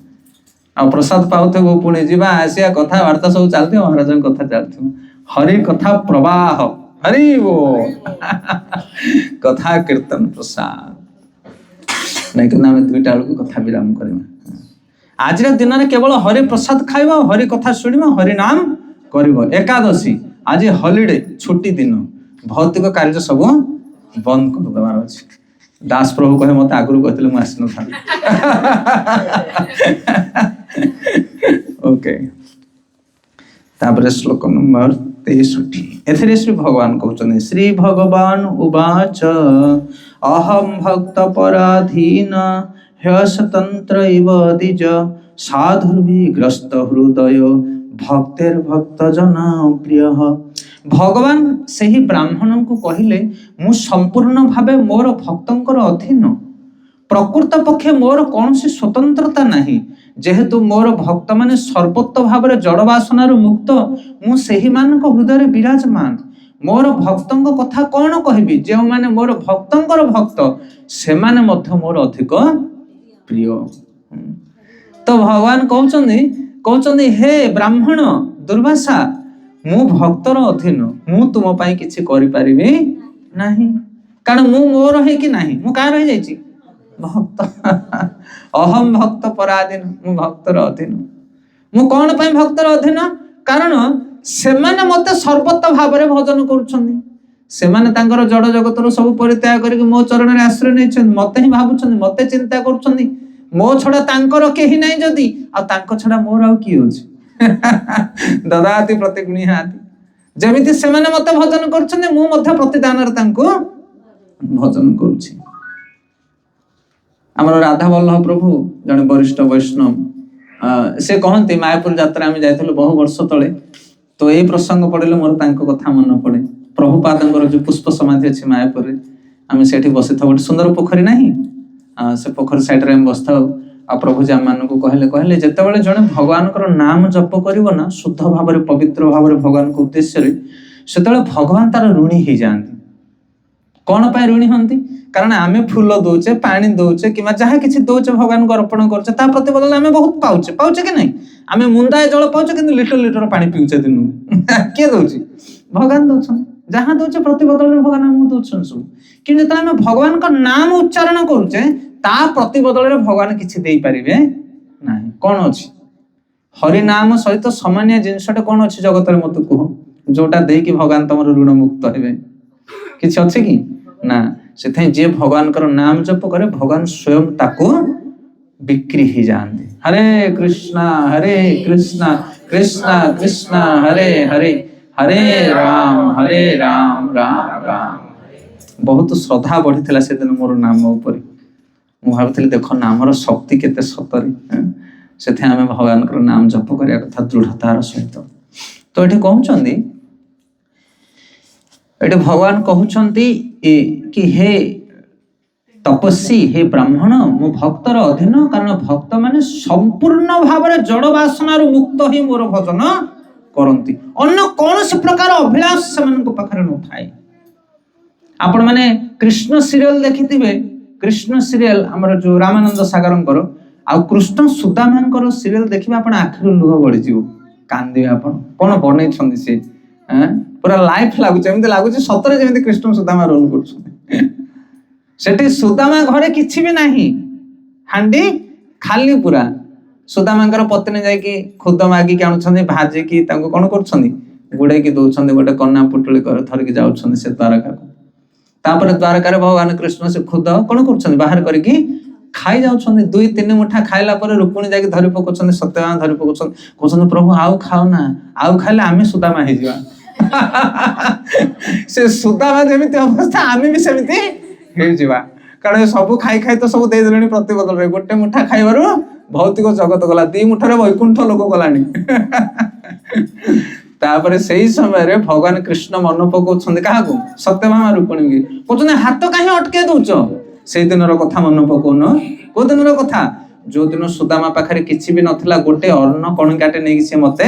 ଆଉ ପ୍ରସାଦ ପାଉଥିବୁ, ପୁଣି ଯିବା ଆସିବା କଥାବାର୍ତ୍ତା ସବୁ ଚାଲିଥିବ, ମହାରାଜଙ୍କ କଥା ଚାଲିଥିବ। ହରି କଥା ପ୍ରବାହ, ହରି ବୋଲ। କଥା କୀର୍ତ୍ତନ ପ୍ରସାଦ ନାଇଁ, କିନ୍ତୁ ଆମେ 2ଟା ବେଳକୁ କଥା ବିରାମ କରିବା। ଆଜିର ଦିନରେ କେବଳ ହରି ପ୍ରସାଦ ଖାଇବ, ହରି କଥା ଶୁଣିବ, ହରି ନାମ କରିବ। ଏକାଦଶୀ ଆଜି ହଲିଡେ, ଛୁଟି ଦିନ, ଭୌତିକ କାର୍ଯ୍ୟ ସବୁ ବନ୍ଦ କରିଦେବାର ଅଛି। ଦାସ ପ୍ରଭୁ କହେ, ମତେ ଆଗରୁ କହିଥିଲେ ମୁଁ ଆସିନଥାନ୍ତି। ଓକେ, ତାପରେ ଶ୍ଲୋକ ନମ୍ବର 63। ଏଥିରେ ଶ୍ରୀ ଭଗବାନ କହୁଛନ୍ତି, ଶ୍ରୀ ଭଗବାନ ଉବାଚ ଅହଂ ଭକ୍ତ ପରାଧୀନ ହ୍ୟସ୍ୱତନ୍ତ୍ର ଇବ ଦ୍ୱିଜ ସାଧୁର୍ବିଗ୍ରସ୍ତ ହୃଦୟ ଭକ୍ତେର୍ ଭକ୍ତ ଜନ ପ୍ରିୟ। ଭଗବାନ ସେହି ବ୍ରାହ୍ମଣଙ୍କୁ କହିଲେ, ମୁଁ ସମ୍ପୂର୍ଣ୍ଣ ଭାବେ ମୋର ଭକ୍ତଙ୍କର ଅଧୀନ। ପ୍ରକୃତ ପକ୍ଷେ ମୋର କୌଣସି ସ୍ୱତନ୍ତ୍ରତା ନାହିଁ। ଯେହେତୁ ମୋର ଭକ୍ତମାନେ ସର୍ବୋତ୍ତ ଭାବରେ ଜଡ଼ ବାସନାରୁ ମୁକ୍ତ, ମୁଁ ସେହିମାନଙ୍କ ହୃଦୟରେ ବିରାଜମାନ। ମୋର ଭକ୍ତଙ୍କ କଥା କଣ କହିବି, ଯେଉଁମାନେ ମୋର ଭକ୍ତଙ୍କର ଭକ୍ତ, ସେମାନେ ମଧ୍ୟ ମୋର ଅଧିକ ପ୍ରିୟ। ତ ଭଗବାନ କହୁଛନ୍ତି ହେ ବ୍ରାହ୍ମଣ ଦୁର୍ବାସା, ମୁଁ ଭକ୍ତର ଅଧୀନ, ମୁଁ ତୁମ ପାଇଁ କିଛି କରିପାରିବି ନାହିଁ। କାରଣ ମୁଁ ମୋର ହେଇକି ନାହିଁ, ମୁଁ କାହାର ହେଇଯାଇଛି, ଭକ୍ତ। ଅହଂ ଭକ୍ତ ପରାଧୀନ, ମୁଁ ଭକ୍ତର ଅଧୀନ। ମୁଁ କଣ ପାଇଁ ଭକ୍ତର ଅଧୀନ? କାରଣ ସେମାନେ ମତେ ସର୍ବୋତ୍ତ ଭାବରେ ଭଜନ କରୁଛନ୍ତି। ସେମାନେ ତାଙ୍କର ଜଡ଼ ଜଗତରୁ ସବୁ ପରିତ୍ୟାଗ କରିକି ମୋ ଚରଣରେ ଆଶ୍ରୟ ନେଇଛନ୍ତି, ମତେ ହିଁ ଭାବୁଛନ୍ତି, ମତେ ଚିନ୍ତା କରୁଛନ୍ତି। ମୋ ଛଡା ତାଙ୍କର କେହି ନାହିଁ ଯଦି, ଆଉ ତାଙ୍କ ଛଡା ମୋର ଆଉ କିଏ ଅଛି? ଦଦାତି ପ୍ରତିଗୃହ୍ଣାତି। ଯେମିତି ସେମାନେ ମତେ ଭଜନ କରୁଛନ୍ତି, ମୁଁ ମଧ୍ୟ ପ୍ରତିଦାନରେ ତାଙ୍କୁ ଭଜନ କରୁଛି। ଆମର ରାଧା ବଲ୍ଲଭ ପ୍ରଭୁ ଜଣେ ବରିଷ୍ଠ ବୈଷ୍ଣବ, ସେ କହନ୍ତି, ମାୟାପୁର ଯାତ୍ରା ଆମେ ଯାଇଥିଲୁ ବହୁ ବର୍ଷ ତଳେ। ତ ଏଇ ପ୍ରସଙ୍ଗ ପଡିଲେ ମୋର ତାଙ୍କ କଥା ମନେ ପଡେ। ପ୍ରଭୁପାଦଙ୍କର ଯୋଉ ପୁଷ୍ପ ସମାଧି ଅଛି ମାୟାପୁରରେ, ଆମେ ସେଠି ବସିଥାଉ। ଗୋଟେ ସୁନ୍ଦର ପୋଖରୀ ନାହିଁ, ସେ ପୋଖରୀ ସାଇଡରେ ଆମେ ବସିଥାଉ। ଆଉ ପ୍ରଭୁଜୀ ଆମମାନଙ୍କୁ କହିଲେ ଯେତେବେଳେ ଜଣେ ଭଗବାନଙ୍କର ନାମ ଜପ କରିବ ନା, ଶୁଦ୍ଧ ଭାବରେ ପବିତ୍ର ଭାବରେ ଭଗବାନଙ୍କ ଉଦ୍ଦେଶ୍ୟରେ, ସେତେବେଳେ ଭଗବାନ ତାର ଋଣୀ ହେଇଯାଆନ୍ତି। କଣ ପାଇଁ ଋଣୀ ହୁଅନ୍ତି? କାରଣ ଆମେ ଫୁଲ ଦଉଛେ, ପାଣି ଦଉଛେ, କିମ୍ବା ଯାହା କିଛି ଦଉଛେ ଭଗବାନଙ୍କୁ ଅର୍ପଣ କରୁଛେ, ତା ପ୍ରତିବଦଳରେ ଆମେ ବହୁତ ପାଉଛେ କି ନାହିଁ? ଆମେ ମୁନ୍ଦାଏ ଜଳ ପାଉଛେ, କିନ୍ତୁ ଲିଟର ପାଣି ପିଉଛେ ଦିନକୁ। କିଏ ଦଉଛି? ଭଗବାନ ଦଉଛନ୍ତି। ଯାହା ଦଉଛେ ପ୍ରତିବଦଳରେ ଭଗବାନ ଆମକୁ ଦଉଛନ୍ତି ସବୁ। କିନ୍ତୁ ଯେତେବେଳେ ଆମେ ଭଗବାନଙ୍କ ନାମ ଉଚ୍ଚାରଣ କରୁଛେ, ତା ପ୍ରତିବଦଳରେ ଭଗବାନ କିଛି ଦେଇପାରିବେ ନାହିଁ। କଣ ଅଛି? ହରିନାମ ସହିତ ସମାନିଆ ଜିନିଷଟା କଣ ଅଛି ଜଗତରେ ମତେ କୁହ, ଯୋଉଟା ଦେଇକି ଭଗବାନ ତମର ଋଣ ମୁକ୍ତ ହେବେ? କିଛି ଅଛି କି? ନା। ସେଥିପାଇଁ ଯିଏ ଭଗବାନଙ୍କର ନାମ ଜପ କରେ, ଭଗବାନ ସ୍ୱୟଂ ତାକୁ ବିକ୍ରି ହେଇଯାଆନ୍ତି। ହରେ କୃଷ୍ଣ କୃଷ୍ଣ କୃଷ୍ଣ ହରେ ହରେ ହରେ ରାମ ରାମ ରାମ। ବହୁତ ଶ୍ରଦ୍ଧା ବଢିଥିଲା ସେଦିନ ମୋର ନାମ ଉପରେ। ମୁଁ ଭାବୁଥିଲି ଦେଖ ନାମର ଶକ୍ତି କେତେ ସତରେ। ସେଥିପାଇଁ ଆମେ ଭଗବାନଙ୍କର ନାମ ଜପ କରିବା କଥା ଦୃଢତାର ସହିତ। ତ ଏଠି କହୁଛନ୍ତି, ଏଠି ଭଗବାନ କହୁଛନ୍ତି କି ହେ ତପସ୍ୱୀ, ହେ ବ୍ରାହ୍ମଣ, ମୁଁ ଭକ୍ତର ଅଧୀନ, କାରଣ ଭକ୍ତ ମାନେ ସମ୍ପୂର୍ଣ୍ଣ ଭାବରେ ଜଡ ବାସନାରୁ ମୁକ୍ତ ହିଁ ମୋର ଭଜନ କରନ୍ତି। ଅନ୍ୟ କୌଣସି ପ୍ରକାର ଅଭିଳାଷ ସେମାନଙ୍କ ପାଖରେ ନଥାଏ। ଆପଣ ମାନେ କୃଷ୍ଣ ସିରିଏଲ ଦେଖିଥିବେ, କୃଷ୍ଣ ସିରିଏଲ ଆମର ଯୋଉ ରାମାନନ୍ଦ ସାଗରଙ୍କର ଆଉ କୃଷ୍ଣ ସୁଦାମାଙ୍କର ସିରିଏଲ ଦେଖିବେ, ଆପଣ ଆଖିରୁ ଲୁହ ଗଳିଯିବ, କାନ୍ଦିବେ ଆପଣ। କଣ ବନେଇଛନ୍ତି ସେ, ପୁରା ଲାଇଫ ଲାଗୁଛି, ଏମିତି ଲାଗୁଛି ସତରେ ଯେମିତି କୃଷ୍ଣ ସୁଦାମା ରୋଲ କରୁଛନ୍ତି। ସେଠି ସୁଦାମା ଘରେ କିଛି ବି ନାହିଁ, ହାଣ୍ଡି ଖାଲି ପୁରା। ସୁଦାମାଙ୍କର ପତ୍ନୀ ଯାଇକି ଖୁଦ ମାଗିକି ଆଣୁଛନ୍ତି, ଭାଜିକି ତାଙ୍କୁ କଣ କରୁଛନ୍ତି, ଗୁଡେଇକି ଦଉଛନ୍ତି, ଗୋଟେ କନା ପୁଟୁଳି ଧରିକି ଯାଉଛନ୍ତି ସେ ଦ୍ୱାରକାକୁ। ତାପରେ ଦ୍ୱାରକାରେ ଭଗବାନ କୃଷ୍ଣ ସେ ଖୁଦ କଣ କରୁଛନ୍ତି, ବାହାର କରିକି ଖାଇ ଯାଉଛନ୍ତି। 2-3 ମୁଠା ଖାଇଲା ପରେ ରୁକ୍ମିଣୀ ଯାଇକି ଧରି ପକଉଛନ୍ତି, ସତ୍ୟଭାମା ଧରି ପକଉଛନ୍ତି, କହୁଛନ୍ତି ପ୍ରଭୁ ଆଉ ଖାଉ ନା, ଆଉ ଖାଇଲେ ଆମେ ସୁଦାମା ହେଇଯିବା। ସେ ସୁଦାମା ଯେମିତି ଅବସ୍ଥା ଆମେ ବି ସେମିତି ହେଇଯିବା, କାରଣ ସବୁ ଖାଇ ଖାଇ ତ ସବୁ ଦେଇଦେଲେଣି ପ୍ରତି ବଦଳରେ। ଗୋଟେ ମୁଠା ଖାଇବାରୁ ଭୌତିକ ଜଗତ ଗଲା, 2 ମୁଠାରେ ବୈକୁଣ୍ଠ ଲୋକ ଗଲାଣି। ତାପରେ ସେଇ ସମୟରେ ଭଗବାନ କୃଷ୍ଣ ମନେ ପକଉଛନ୍ତି କାହାକୁ, ସତ୍ୟଭାମା ରୁକ୍ମିଣୀଙ୍କୁ, କହୁଛନ୍ତି ହାତ କାହିଁ ଅଟକେଇ ଦଉଛ। ସେଇ ଦିନର କଥା ମନେ ପକଉନ। କୋଉ ଦିନର କଥା, ଯୋଉ ଦିନ ସୁଦାମା ପାଖରେ କିଛି ବି ନଥିଲା, ଗୋଟେ ଅନ୍ନ କଣିକାଟେ ନେଇକି ସେ ମତେ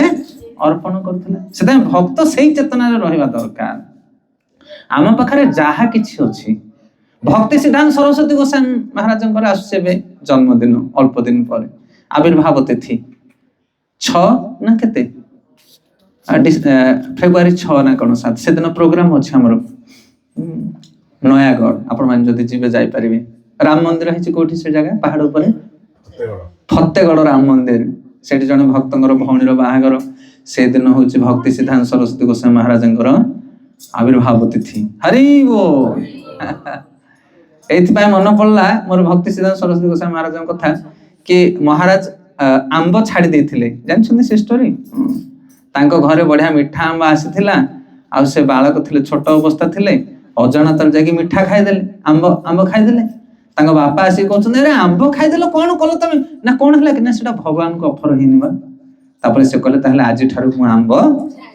ଅର୍ପଣ କରୁଥିଲା। ସେଥିପାଇଁ ଭକ୍ତ ସେଇ ଚେତନାରେ ରହିବା ଦରକାର। ଆମ ପାଖରେ ଯାହା କିଛି ଅଛି, ଭକ୍ତି ସିଦ୍ଧାନ୍ତ ସରସ୍ୱତୀ ଗୋସ୍ୱାମୀ ମହାରାଜଙ୍କର ଆସୁଛି ଏବେ ଜନ୍ମଦିନ, ଅଳ୍ପ ଦିନ ପରେ ଆବିର୍ଭାବ ତିଥି 6 ନା କେତେ, ଫେବୃଆରୀ 6 ନା କଣ 7, ସେଦିନ ପ୍ରୋଗ୍ରାମ ଅଛି ଆମର ନୟାଗଡ଼। ଆପଣ ମାନେ ଯଦି ଯିବେ ଯାଇପାରିବେ। ରାମ ମନ୍ଦିର ହେଇଛି କୋଉଠି, ସେ ଜାଗା ପାହାଡ ଉପରେ, ଫତେଗଡ଼ ରାମ ମନ୍ଦିର। ସେଠି ଜଣେ ଭକ୍ତଙ୍କର ଭଉଣୀର ବାହାଘର। ସେଦିନ ହଉଛି ଭକ୍ତି ସିଦ୍ଧାନ୍ତ ସରସ୍ୱତୀ ଗୋସ୍ୱାମୀ ମହାରାଜଙ୍କର ଆବିର୍ଭାବ ତିଥି। ହରି ବୋଲ। ଏଇଥିପାଇଁ ମନେ ପଡିଲା ମୋର ଭକ୍ତି ସିଦ୍ଧାନ୍ତ ସରସ୍ୱତୀ ଗୋସ୍ୱାମୀ ମହାରାଜଙ୍କ କଥା, କି ମହାରାଜ ଆମ୍ବ ଛାଡି ଦେଇଥିଲେ, ଜାଣିଛନ୍ତି ସେ ଷ୍ଟୋରି। ତାଙ୍କ ଘରେ ବଢିଆ ମିଠା ଆମ୍ବ ଆସିଥିଲା, ଆଉ ସେ ବାଳକ ଥିଲେ, ଛୋଟ ଅବସ୍ଥା ଥିଲେ, ଅଜାଣତରେ ଯାଇକି ମିଠା ଖାଇଦେଲେ, ଆମ୍ବ ଖାଇଦେଲେ। ତାଙ୍କ ବାପା ଆସିକି କହୁଛନ୍ତି, ଆରେ ଆମ୍ବ ଖାଇଦେଲ, କଣ କଲ ତମେ ନା, କଣ ହେଲା କି ନା, ସେଟା ଭଗବାନଙ୍କୁ ଅଫର ହେଇନି ବା। ତାପରେ ସେ କହିଲେ, ତାହେଲେ ଆଜିଠାରୁ ମୁଁ ଆମ୍ବ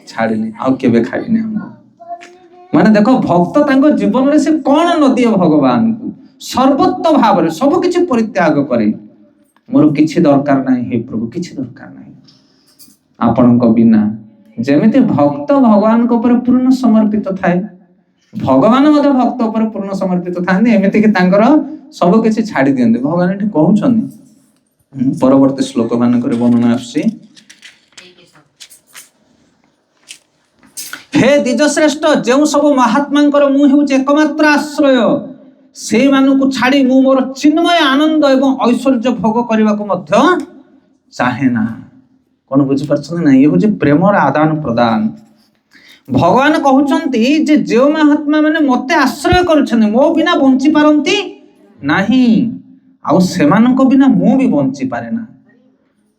ଛାଡିଲି, ଆଉ କେବେ ଖାଇବିନି ଆମ୍ବ। ମାନେ ଦେଖ, ଭକ୍ତ ତାଙ୍କ ଜୀବନରେ ସେ କଣ ନଦିଏ ଭଗବାନଙ୍କୁ, ସର୍ବତ ଭାବରେ ସବୁ କିଛି ପରିତ୍ୟାଗ କରେ। ମୋର କିଛି ଦରକାର ନାହିଁ ହେ ପ୍ରଭୁ, କିଛି ଦରକାର ନାହିଁ ଆପଣଙ୍କ ବିନା। ଯେମିତି ଭକ୍ତ ଭଗବାନଙ୍କ ଉପରେ ପୂର୍ଣ୍ଣ ସମର୍ପିତ ଥାଏ, ଭଗବାନ ମଧ୍ୟ ଭକ୍ତ ଉପରେ ପୂର୍ଣ୍ଣ ସମର୍ପିତ ଥାନ୍ତି, ଏମିତି କି ତାଙ୍କର ସବୁ କିଛି ଛାଡି ଦିଅନ୍ତି। ଭଗବାନ ଏଠି କହୁଛନ୍ତି, ପରବର୍ତ୍ତୀ ଶ୍ଲୋକ ମାନଙ୍କରେ ବର୍ଣ୍ଣନା ଆସୁଛି, ହେ ଦ୍ୱିଜ ଶ୍ରେଷ୍ଠ, ଯେଉଁ ସବୁ ମହାତ୍ମାଙ୍କର ମୁଁ ହେଉଛି ଏକମାତ୍ର ଆଶ୍ରୟ, ସେଇମାନଙ୍କୁ ଛାଡି ମୁଁ ମୋର ଚିନ୍ମୟ ଆନନ୍ଦ ଏବଂ ଐଶ୍ୱର୍ଯ୍ୟ ଭୋଗ କରିବାକୁ ମଧ୍ୟ ଚାହେଁ ନା। କଣ ବୁଝିପାରୁଛନ୍ତି ନା, ଇଏ ହଉଛି ପ୍ରେମର ଆଦାନ ପ୍ରଦାନ। ଭଗବାନ କହୁଛନ୍ତି ଯେ ଯେଉଁ ମହାତ୍ମା ମାନେ ମତେ ଆଶ୍ରୟ କରୁଛନ୍ତି, ମୋ ବିନା ବଞ୍ଚି ପାରନ୍ତି ନାହିଁ, ଆଉ ସେମାନଙ୍କ ବିନା ମୁଁ ବି ବଞ୍ଚି ପାରେ ନା।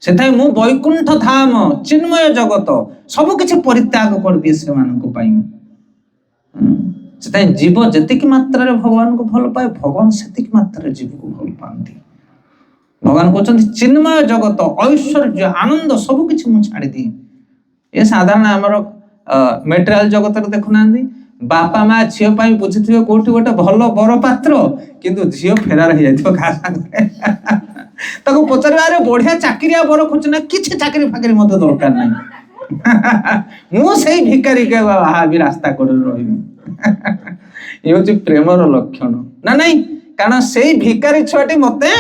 ସେଥିପାଇଁ ମୁଁ ବୈକୁଣ୍ଠ ଧାମ, ଚିନ୍ମୟ ଜଗତ ସବୁ କିଛି ପରିତ୍ୟାଗ କରିଦିଏ ସେମାନଙ୍କ ପାଇଁ। ସେଥିପାଇଁ ଜୀବ ଯେତିକି ମାତ୍ରାରେ ଭଗବାନଙ୍କୁ ଭଲ ପାଏ, ଭଗବାନ ସେତିକି ମାତ୍ରାରେ ଜୀବକୁ ଭଲ ପାଆନ୍ତି। ଭଗବାନ କହୁଛନ୍ତି ଚିନ୍ମୟ ଜଗତ, ଐଶ୍ୱର୍ଯ୍ୟ, ଆନନ୍ଦ ସବୁ କିଛି ମୁଁ ଛାଡ଼ିଦିଏ। ଏ ସାଧାରଣ ଆମର ମେଟେରିଆଲ ଜଗତରେ ଦେଖୁନାହାନ୍ତି, ବାପା ମା ଝିଅ ପାଇଁ ବୁଝିଥିବେ କୋଉଠି ଗୋଟେ ଭଲ ବର ପାତ୍ର, କିନ୍ତୁ ଝିଅ ଫେରାର ହେଇଯାଇଥିବ କାହା ସାଙ୍ଗରେ। ତାକୁ ପଚାରିବା, ଆରେ ବଢିଆ ଚାକିରିଆ ବର ଖୋଜୁ ନା, କିଛି ଚାକିରି ଫାକିରି ମତେ ଦରକାର ନାହିଁ, ମୁଁ ସେଇ ଭିକାରୀ ବି ରାସ୍ତା କଡରେ ରହିବି। ଇଏ ହଉଛି ପ୍ରେମର ଲକ୍ଷଣ ନା ନାଇଁ? କାରଣ ସେଇ ଭିକାରୀ ଛୁଆଟି ମତେ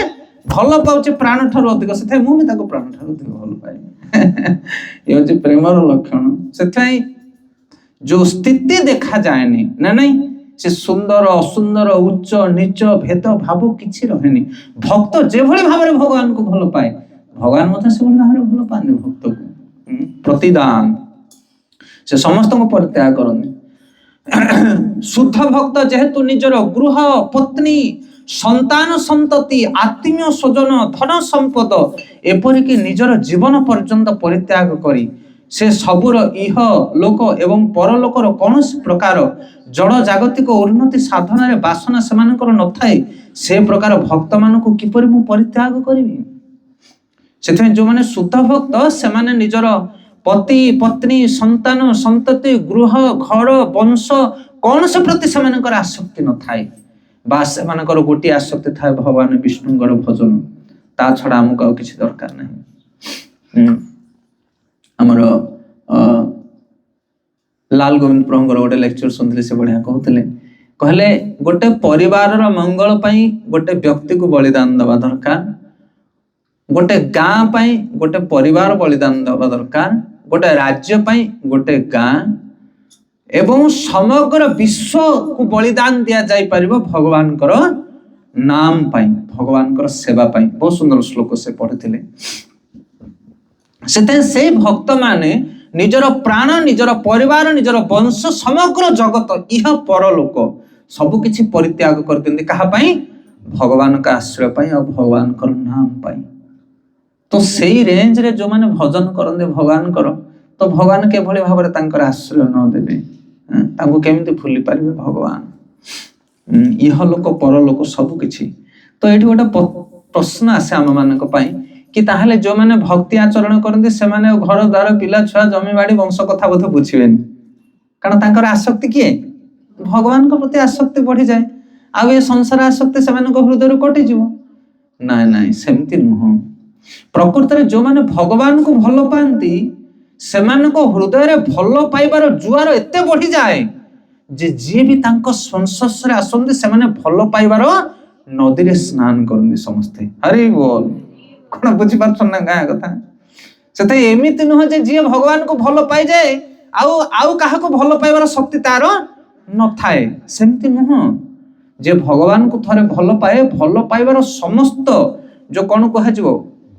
ଭଲ ପାଉଛି ପ୍ରାଣ ଠାରୁ ଅଧିକ, ସେଥିପାଇଁ ମୁଁ ବି ତାକୁ ପ୍ରାଣ ଠାରୁ ଅଧିକ ଭଲ ପାଏ। ଇଏ ହଉଛି ପ୍ରେମର ଲକ୍ଷଣ। ସେଥିପାଇଁ ଯୋଉ ସ୍ଥିତି ଦେଖାଯାଏନି ନା ନାଇଁ, ସେ ସୁନ୍ଦର ଅସୁନ୍ଦର, ଉଚ୍ଚ ନିଚ ଭେଦ ଭାବ କିଛି ରହେନି। ଭକ୍ତ ଯେଭଳି ଭାବରେ ଭଗବାନଙ୍କୁ ଭଲ ପାଏ, ଭଗବାନ ମଧ୍ୟ ସେଭଳି ଭାବରେ ଭଲ ପାଆନ୍ତି ଭକ୍ତକୁ। ପ୍ରତିଦାନ, ସେ ସମସ୍ତଙ୍କୁ ପରିତ୍ୟାଗ କରନ୍ତି। ଶୁଦ୍ଧ ଭକ୍ତ ଯେହେତୁ ନିଜର ଗୃହ, ପତ୍ନୀ, ସନ୍ତାନ ସନ୍ତତି, ଆତ୍ମୀୟ ସ୍ୱଜନ, ଧନ ସମ୍ପଦ, ଏପରିକି ନିଜର ଜୀବନ ପର୍ଯ୍ୟନ୍ତ ପରିତ୍ୟାଗ କରି ସେ ସବୁର ଇହ ଲୋକ ଏବଂ ପରଲୋକର କୌଣସି ପ୍ରକାର ଜଡ଼ ଜାଗତିକ ଉନ୍ନତି ସାଧନାରେ ବାସନା ସେମାନଙ୍କର ନଥାଏ, ସେ ପ୍ରକାର ଭକ୍ତମାନଙ୍କୁ କିପରି ମୁଁ ପରିତ୍ୟାଗ କରିବି? ସେଥିପାଇଁ ଯୋଉମାନେ ଶୁଦ୍ଧ ଭକ୍ତ ସେମାନେ ନିଜର ପତି ପତ୍ନୀ, ସନ୍ତାନ ସନ୍ତତି, ଗୃହ ଘର ବଂଶ କୌଣସି ପ୍ରତି ସେମାନଙ୍କର ଆସକ୍ତି ନଥାଏ। ବା ସେମାନଙ୍କର ଗୋଟିଏ ଆସକ୍ତି ଥାଏ ଭଗବାନ ବିଷ୍ଣୁଙ୍କର ଭଜନ, ତା ଛଡା ଆମକୁ ଆଉ କିଛି ଦରକାର ନାହିଁ। ଆମର ଲାଲ ଗୋବିନ୍ଦ ପ୍ରଭୁଙ୍କର ଗୋଟେ ଲେକ୍ଚର ଶୁଣିଥିଲି, ସେ ବଢିଆ କହୁଥିଲେ, କହିଲେ ଗୋଟେ ପରିବାରର ମଙ୍ଗଳ ପାଇଁ ଗୋଟେ ବ୍ୟକ୍ତିକୁ ବଳିଦାନ ଦେବା ଦରକାର, ଗୋଟେ ଗାଁ ପାଇଁ ଗୋଟେ ପରିବାର ବଳିଦାନ ଦେବା ଦରକାର, ଗୋଟେ ରାଜ୍ୟ ପାଇଁ ଗୋଟେ ଗାଁ, ଏବଂ ସମଗ୍ର ବିଶ୍ୱକୁ ବଳିଦାନ ଦିଆଯାଇପାରିବ ଭଗବାନଙ୍କର ନାମ ପାଇଁ, ଭଗବାନଙ୍କର ସେବା ପାଇଁ। ବହୁତ ସୁନ୍ଦର ଶ୍ଲୋକ ସେ ପଢିଥିଲେ। ସେଥିପାଇଁ ସେଇ ଭକ୍ତମାନେ ନିଜର ପ୍ରାଣ, ନିଜର ପରିବାର, ନିଜର ବଂଶ, ସମଗ୍ର ଜଗତ, ଇହ ପରଲୋକ ସବୁ କିଛି ପରିତ୍ୟାଗ କରିଦିଅନ୍ତି। କାହା ପାଇଁ? ଭଗବାନଙ୍କ ଆଶ୍ରୟ ପାଇଁ ଆଉ ଭଗବାନଙ୍କର ନାମ ପାଇଁ। ତ ସେଇ ରେଞ୍ଜରେ ଯୋଉମାନେ ଭଜନ କରନ୍ତି ଭଗବାନଙ୍କର, ତ ଭଗବାନ କିଭଳି ଭାବରେ ତାଙ୍କର ଆଶ୍ରୟ ନ ଦେବେ? ତାଙ୍କୁ କେମିତି ଭୁଲି ପାରିବେ ଭଗବାନ? ଇହ ଲୋକ ପରଲୋକ ସବୁ କିଛି। ତ ଏଇଠି ଗୋଟେ ପ୍ରଶ୍ନ ଆସେ ଆମ ମାନଙ୍କ ପାଇଁ କି ତାହେଲେ ଯୋଉମାନେ ଭକ୍ତି ଆଚରଣ କରନ୍ତି ସେମାନେ ଘର ଦ୍ୱାର, ପିଲା ଛୁଆ, ଜମିବାଡି, ବଂଶ କଥା ବୋଧେ ବୁଝିବେନି, କାରଣ ତାଙ୍କର ଆସକ୍ତି କିଏ? ଭଗବାନଙ୍କ ପ୍ରତି ଆସକ୍ତି ବଢିଯାଏ, ଆଉ ଏ ସଂସାର ଆସକ୍ତି ସେମାନଙ୍କ ହୃଦୟରୁ କଟିଯିବ। ନାଇଁ ନାଇଁ, ସେମିତି ନୁହଁ। ପ୍ରକୃତରେ ଯୋଉମାନେ ଭଗବାନଙ୍କୁ ଭଲ ପାଆନ୍ତି ସେମାନଙ୍କ ହୃଦୟରେ ଭଲ ପାଇବାର ଜୁଆର ଏତେ ବଢିଯାଏ ଯେ ଯିଏ ବି ତାଙ୍କ ସଂସ୍ପର୍ଶରେ ଆସନ୍ତି ସେମାନେ ଭଲ ପାଇବାର ନଦୀରେ ସ୍ନାନ କରନ୍ତି ସମସ୍ତେ। ହରି ବୋଲ। କଣ ବୁଝିପାରୁଛନ୍ତି ନା ଗାଁ କଥା? ସେଥିପାଇଁ ଏମିତି ନୁହଁ ଯେ ଯିଏ ଭଗବାନଙ୍କୁ ଭଲ ପାଇଯାଏ ଆଉ କାହାକୁ ଭଲ ପାଇବାର ଶକ୍ତି ତାର ନଥାଏ, ସେମିତି ନୁହଁ। ଯେ ଭଗବାନଙ୍କୁ ଥରେ ଭଲ ପାଏ, ଭଲ ପାଇବାର ସମସ୍ତ ଯୋଉ କଣ କୁହାଯିବ,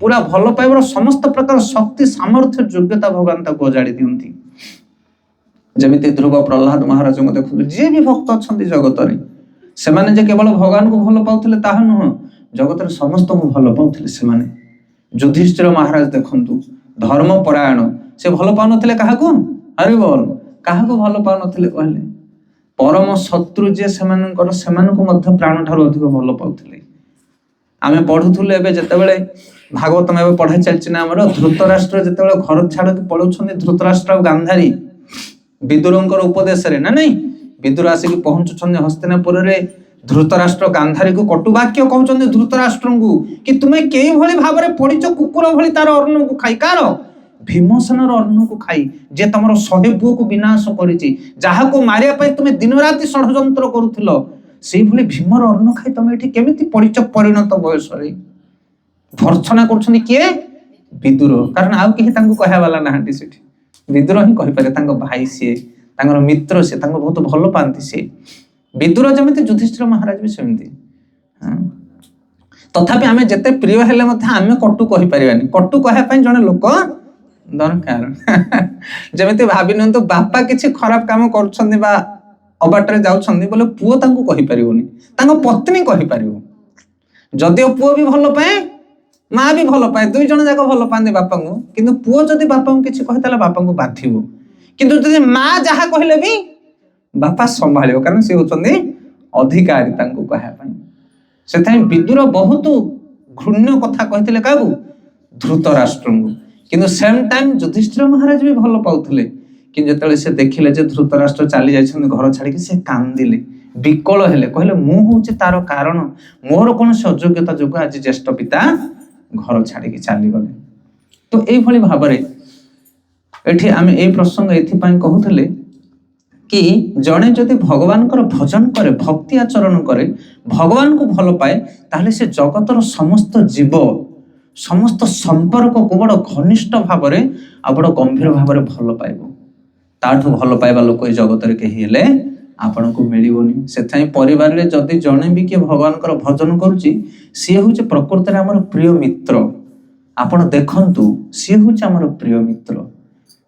ପୁରା ଭଲ ପାଇବାର ସମସ୍ତ ପ୍ରକାର ଶକ୍ତି, ସାମର୍ଥ୍ୟ, ଯୋଗ୍ୟତା ଭଗବାନ ତାକୁ ଅଜାଡ଼ି ଦିଅନ୍ତି। ଯେମିତି ଧ୍ରୁବ, ପ୍ରହ୍ଲାଦ ମହାରାଜଙ୍କୁ ଦେଖନ୍ତୁ, ଯିଏ ବି ଭକ୍ତ ଅଛନ୍ତି ଜଗତରେ ସେମାନେ ଯେ କେବଳ ଭଗବାନଙ୍କୁ ଭଲ ପାଉଥିଲେ ତାହା ନୁହଁ, ଜଗତରେ ସମସ୍ତଙ୍କୁ ଭଲ ପାଉଥିଲେ ସେମାନେ। ଯୁଧିଷ୍ଠିର ମହାରାଜ ଦେଖନ୍ତୁ, ଧର୍ମ ପରାୟଣ, ସେ ଭଲ ପାଉନଥିଲେ କାହାକୁ? ହରି ବୋଲ। କାହାକୁ ଭଲ ପାଉନଥିଲେ କହିଲେ? ପରମ ଶତ୍ରୁ ଯିଏ ସେମାନଙ୍କର, ସେମାନଙ୍କୁ ମଧ୍ୟ ପ୍ରାଣ ଠାରୁ ଅଧିକ ଭଲ ପାଉଥିଲେ। ଆମେ ପଢୁଥିଲୁ ଏବେ ଯେତେବେଳେ ଭାଗବତମ ଏବେ ପଢା ଚାଲିଛି ନା ଆମର, ଧୃତରାଷ୍ଟ୍ର ଯେତେବେଳେ ଘର ଛାଡିକି ପଳଉଛନ୍ତି, ଧୃତରାଷ୍ଟ୍ର ଆଉ ଗାନ୍ଧାରୀ ବିଦୁରଙ୍କର ଉପଦେଶରେ, ନା ନାଇଁ, ବିଦୁର ଆସିକି ପହଞ୍ଚୁଛନ୍ତି ହସ୍ତିନାପୁରରେ, ଧୃତରାଷ୍ଟ୍ର ଗାନ୍ଧାରୀକୁ କଟୁବାକ୍ୟ କହୁଛନ୍ତି ଧୃତରାଷ୍ଟ୍ରଙ୍କୁ କି ତୁମେ କେଉଁଭଳି ଭାବରେ ପଡିଛ କୁକୁର ଭଳି ତାର ଅନ୍ନକୁ ଖାଇ। କାର? ଭୀମସେନର ଅନ୍ନକୁ ଖାଇ, ଯେ ତମର 100 ପୁଅକୁ ବିନାଶ କରିଛି, ଯାହାକୁ ମାରିବା ପାଇଁ ତୁମେ ଦିନ ରାତି ଷଡଯନ୍ତ୍ର କରୁଥିଲ, ସେଇଭଳି ଭୀମର ଅନ୍ନ ଖାଇ ତମେ ଏଠି କେମିତି ପଡିଛ ପରିଣତ ବୟସରେ? ଭର୍ତ୍ସନା କରୁଛନ୍ତି କିଏ? ବିଦୁର। କାରଣ ଆଉ କେହି ତାଙ୍କୁ କହିବା ବାଲା ନାହାନ୍ତି ସେଠି, ବିଦୁର ହିଁ କହିପାରେ। ତାଙ୍କ ଭାଇ ସିଏ, ତାଙ୍କର ମିତ୍ର ସିଏ, ତାଙ୍କୁ ବହୁତ ଭଲ ପାଆନ୍ତି ସିଏ। ବିଦୁର ଯେମିତି, ଯୁଧିଷ୍ଠିର ମହାରାଜ ବି ସେମିତି। ତଥାପି ଆମେ ଯେତେ ପ୍ରିୟ ହେଲେ ମଧ୍ୟ ଆମେ କଟୁ କହିପାରିବାନି। କଟୁ କହିବା ପାଇଁ ଜଣେ ଲୋକ ଦରକାର। ଯେମିତି ଭାବି ନିଅନ୍ତୁ, ବାପା କିଛି ଖରାପ କାମ କରୁଛନ୍ତି ବା ଅବାଟରେ ଯାଉଛନ୍ତି ବୋଲେ ପୁଅ ତାଙ୍କୁ କହିପାରିବନି, ତାଙ୍କ ପତ୍ନୀ କହିପାରିବ। ଯଦିଓ ପୁଅ ବି ଭଲ ପାଏ, ମା ବି ଭଲ ପାଏ, ଦୁଇ ଜଣ ଯାକ ଭଲ ପାଆନ୍ତି ବାପାଙ୍କୁ, କିନ୍ତୁ ପୁଅ ଯଦି ବାପାଙ୍କୁ କିଛି କହେ ତାହେଲେ ବାପାଙ୍କୁ ବାଧିବ। କିନ୍ତୁ ଯଦି ମା ଯାହା କହିଲେ ବି ବାପା ସମ୍ଭାଳିବ, କାରଣ ସେ ହଉଛନ୍ତି ଅଧିକାରୀ ତାଙ୍କୁ କହିବା ପାଇଁ। ସେଥିପାଇଁ ବିଦୁର ବହୁତ ଘୃଣ୍ୟ କଥା କହିଥିଲେ କାହାକୁ? ଧୃତରାଷ୍ଟ୍ରଙ୍କୁ। କିନ୍ତୁ ସେମ୍ ଟାଇମ୍ ଯୁଧିଷ୍ଠିର ମହାରାଜ ବି ଭଲ ପାଉଥିଲେ। କିନ୍ତୁ ଯେତେବେଳେ ସେ ଦେଖିଲେ ଯେ ଧୃତରାଷ୍ଟ୍ର ଚାଲି ଯାଇଛନ୍ତି ଘର ଛାଡିକି, ସେ କାନ୍ଦିଲେ, ବିକଳ ହେଲେ, କହିଲେ ମୁଁ ହଉଛି ତାର କାରଣ, ମୋର କୌଣସି ଅଯୋଗ୍ୟତା ଯୋଗୁଁ ଆଜି ଜ୍ୟେଷ୍ଠ ପିତା ଘର ଛାଡିକି ଚାଲିଗଲେ। ତ ଏଇଭଳି ଭାବରେ ଏଠି ଆମେ ଏଇ ପ୍ରସଙ୍ଗ ଏଥିପାଇଁ କହୁଥିଲେ କି ଜଣେ ଯଦି ଭଗବାନଙ୍କର ଭଜନ କରେ, ଭକ୍ତି ଆଚରଣ କରେ, ଭଗବାନଙ୍କୁ ଭଲ ପାଏ, ତାହେଲେ ସେ ଜଗତର ସମସ୍ତ ଜୀବ, ସମସ୍ତ ସମ୍ପର୍କକୁ ବଡ ଘନିଷ୍ଠ ଭାବରେ ଆଉ ବଡ ଗମ୍ଭୀର ଭାବରେ ଭଲ ପାଇବ। ତାଠୁ ଭଲ ପାଇବା ଲୋକ ଏ ଜଗତରେ କେହି ହେଲେ ଆପଣଙ୍କୁ ମିଳିବନି। ସେଥିପାଇଁ ପରିବାରରେ ଯଦି ଜଣେ ବି କିଏ ଭଗବାନଙ୍କର ଭଜନ କରୁଛି, ସିଏ ହଉଛି ପ୍ରକୃତରେ ଆମର ପ୍ରିୟ ମିତ୍ର। ଆପଣ ଦେଖନ୍ତୁ, ସିଏ ହଉଛି ଆମର ପ୍ରିୟ ମିତ୍ର।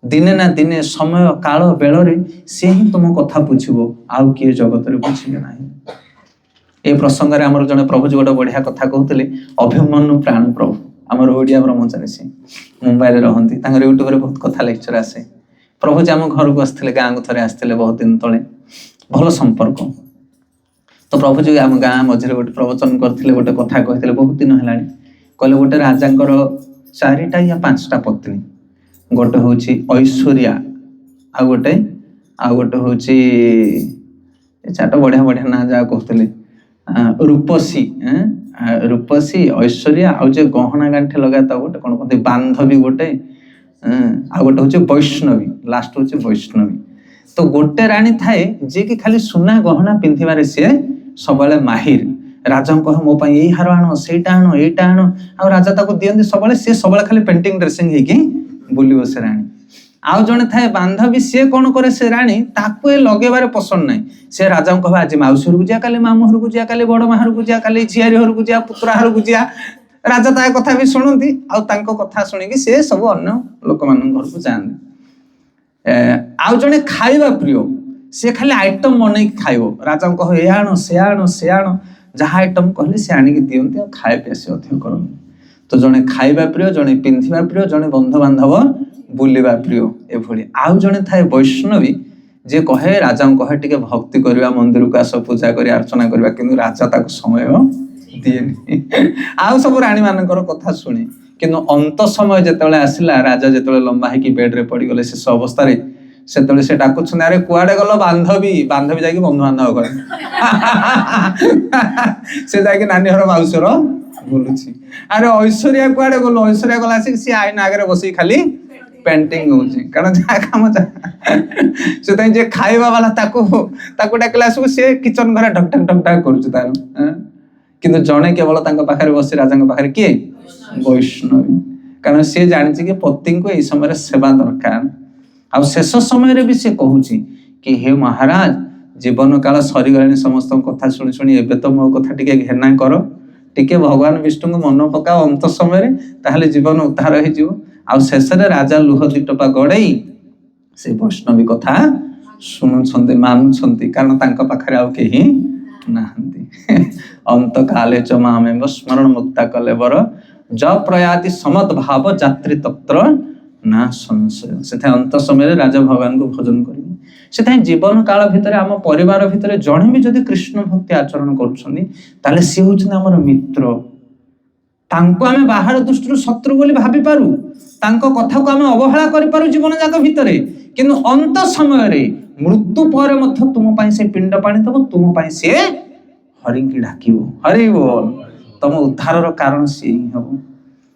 ଦିନେ ନା ଦିନେ, ସମୟ କାଳ ବେଳରେ ସିଏ ହିଁ ତୁମ କଥା ବୁଝିବ, ଆଉ କିଏ ଜଗତରେ ବୁଝିବେ ନାହିଁ। ए प्रसंग में आमर जड़े प्रभु जी गोटे बढ़िया कथा कहते अभिमन्यु प्राण प्रभु आमर ओडिया ब्रह्मचारी से मुंबई में रहती यूट्यूब रे बहुत कथा लेक्चर आसे प्रभु जी आम घर को आसते गाँव को थे आसते बहुत दिन तले भल संपर्क तो प्रभु जी आम गाँ मझे गोटे प्रवचन करते गोटे कथा कहते बहुत दिन है कहले गोटे राजा 4टा या 5टा पत्नी गोटे हूँ ऐश्वर्या आ गोटे हूँ 4टा बढ़िया बढ़िया ना जहाँ कहते रूपसी रूपसी ऐश्वर्या आ गहना गांठी लगाता गोटे कौन कहते बांधवी गोटे आ गोटे हूँ वैष्णवी लास्ट हूँ वैष्णवी तो गोटे राणी थाए जी कि खाली सुना गहना पिंधिबारे सी सब माहिर राजा कह मो ये हार आण सेटा आण एटा आण आ राजा ताको दियंती सब खाली पेंटिंग ड्रेसिंग होगी बुलिबो से राणी आउ जने थाए बांधवी सी कौन करे से राणी ताको लगेबार पसंद नहीं से राजा कह आज माउसी घर को जा काली मामू घर को जा काली बड़ माँ घर को जा काली झियारी घर को जा पुतरा घर को जा राजा ता कथा भी शुणती आउ कथा शुणिकी से सब अन्य लोक मान घर को जाते आउ जने खाइबा प्रिय से खाली आइटम बन खाइब राजा कह ए आण से आण से आण जहाँ आइटम कहले से आनिकी दियंती आ खाए पिया से अधिक करते तो जड़े खाइबा प्रिय जड़े पिंधिबा प्रिय जड़े बंधु बांधव बुलिबा प्रिय एभली आउ जड़े थाए वैष्णवी जे कहे राजा कहे टिके भक्ति करवा मंदिर को आस पूजा कर अर्चना करवा किंतु राजा ताको समय दिएनि आउ सब राणी मानकर कथा शुणी किंतु अंत समय जेतेबेले आसिला राजा जेतेबेले लंबा हेकी बेड रे पड़ी गले शेष अवस्था रे सेतेबेले से डाकुछन अरे कुआडे गलो बांधवी बांधवी जाकी बंधु बांधव कर से जाकी नानी हर माउसर बोलुछि अरे ऐश्वर्या कुआडे गलो ऐश्वर्या गला से आईना आगे बसी खाली पेंटिंग होउछि कारण जा काम से तई जे खाइबा वाला ताको डाकला से किचन घर ढक ढक ढक ढक करूछि तार किंतु जणे केवल तांका पाखरे बसी राजांका पाखरे के वैष्णवी कारण से जानिछि कि पति को एई समय सेवा दरकार आ शेष समय रे भी से कहूछि कि हे महाराज जीवन काल सरी गलानी समस्त कथा सुनी सुनी एबे तो मो कथा टिके घेरना करो टिके भगवान विष्णु को मन पकाओ अंत समय रे ताहले जीवन उद्धार हो जिवो आ शेष रे राजा लुह दिटपा गड़ई से वैष्णवी कथा शुणुछंती मानुछंती कारण तांका पाखरे आउ केही नाहंती अंत काले च मामेव स्मरण मुक्ता कलेवर ज प्रयाति समद भाव जात्री तत्र ना संशय से अंत समय राजा भगवान को भजन करेंगे से जीवन काल भितर आम परिवार भितर जड़े भी जदि कृष्ण भक्ति आचरण करुँच सी हूँ आमर मित्र तांको आमे बाहर दृष्टि शत्रु बोली भाभी पारू तांको कथा को आमे अवहेला करि पारू जीवन जाक भितरे किंतु अंत समय रे मृत्यु पर मध्य तुम पाई से पिंड पानी दब तुम पाई से हरि की डाकिबो हरि बोल तुम उद्धार रो कारण से ही हबो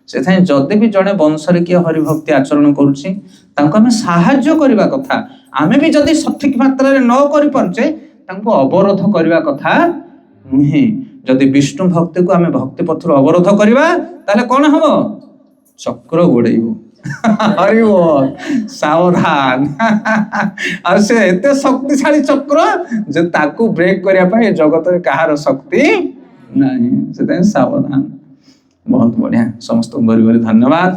से जदि भी जड़े वंश किए हरिभक्ति आचरण करुच्ची आम साहाय्य करने कथा आम भी जदि सठिक मात्रा न कर पारे अवरोध करने कथा नुहे जदि विष्णु भक्ति को आम भक्ति पथर अवरोध करवा ताले कौन हम चक्र गोड़ेबू हरि बोल सावधान आ से एते शक्तिशाली चक्र जे ताकू ब्रेक करने जगत में कहार शक्ति नहीं से सावधान बहुत बढ़िया समस्त बरी बरी धन्यवाद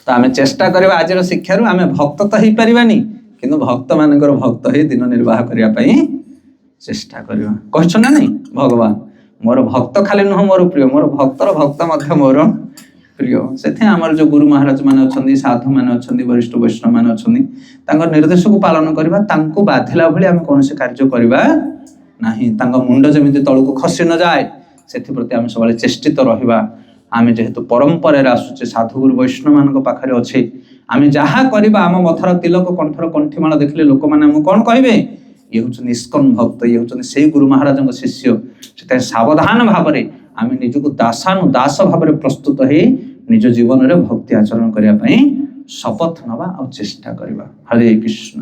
तो आम चेष्टा करवा आज शिक्षा आम भक्त तो हो पारानी किंतु भक्त मानकर भक्त ही दिन निर्वाह करने चेष्टा करवा कह ना नहीं भगवान मोर भक्त खाली नुह मोर प्रिय मोर भक्तर भक्त मध्य मोर प्रिय से आमर जो गुरु महाराज मान अच्छा साधु मान अच्छा वरिष्ठ वैष्णव मान अच्छा निर्देश को पालन करवा बाधिला भाई आम कौन कार्य करवा ना मुंड जमी तल को खसी न जाए से आम सब चेष्टित रहा आम जेहेतु परंपरा आसुचे साधुगुरु वैष्णव मान पाखे अच्छे आम जहाँ करवा आम मथार तिलक कंठर कंठीमाल देखले लोक मैंने कौन कहे ये हूँ निष्कन भक्त ये हूँ से गुरु महाराज शिष्य से सावधान भाव में आम निजक दासानुदास भाव में प्रस्तुत हो निज जीवन में भक्ति आचरण करने शपथ नवा और चेष्टा करवा हरे कृष्ण।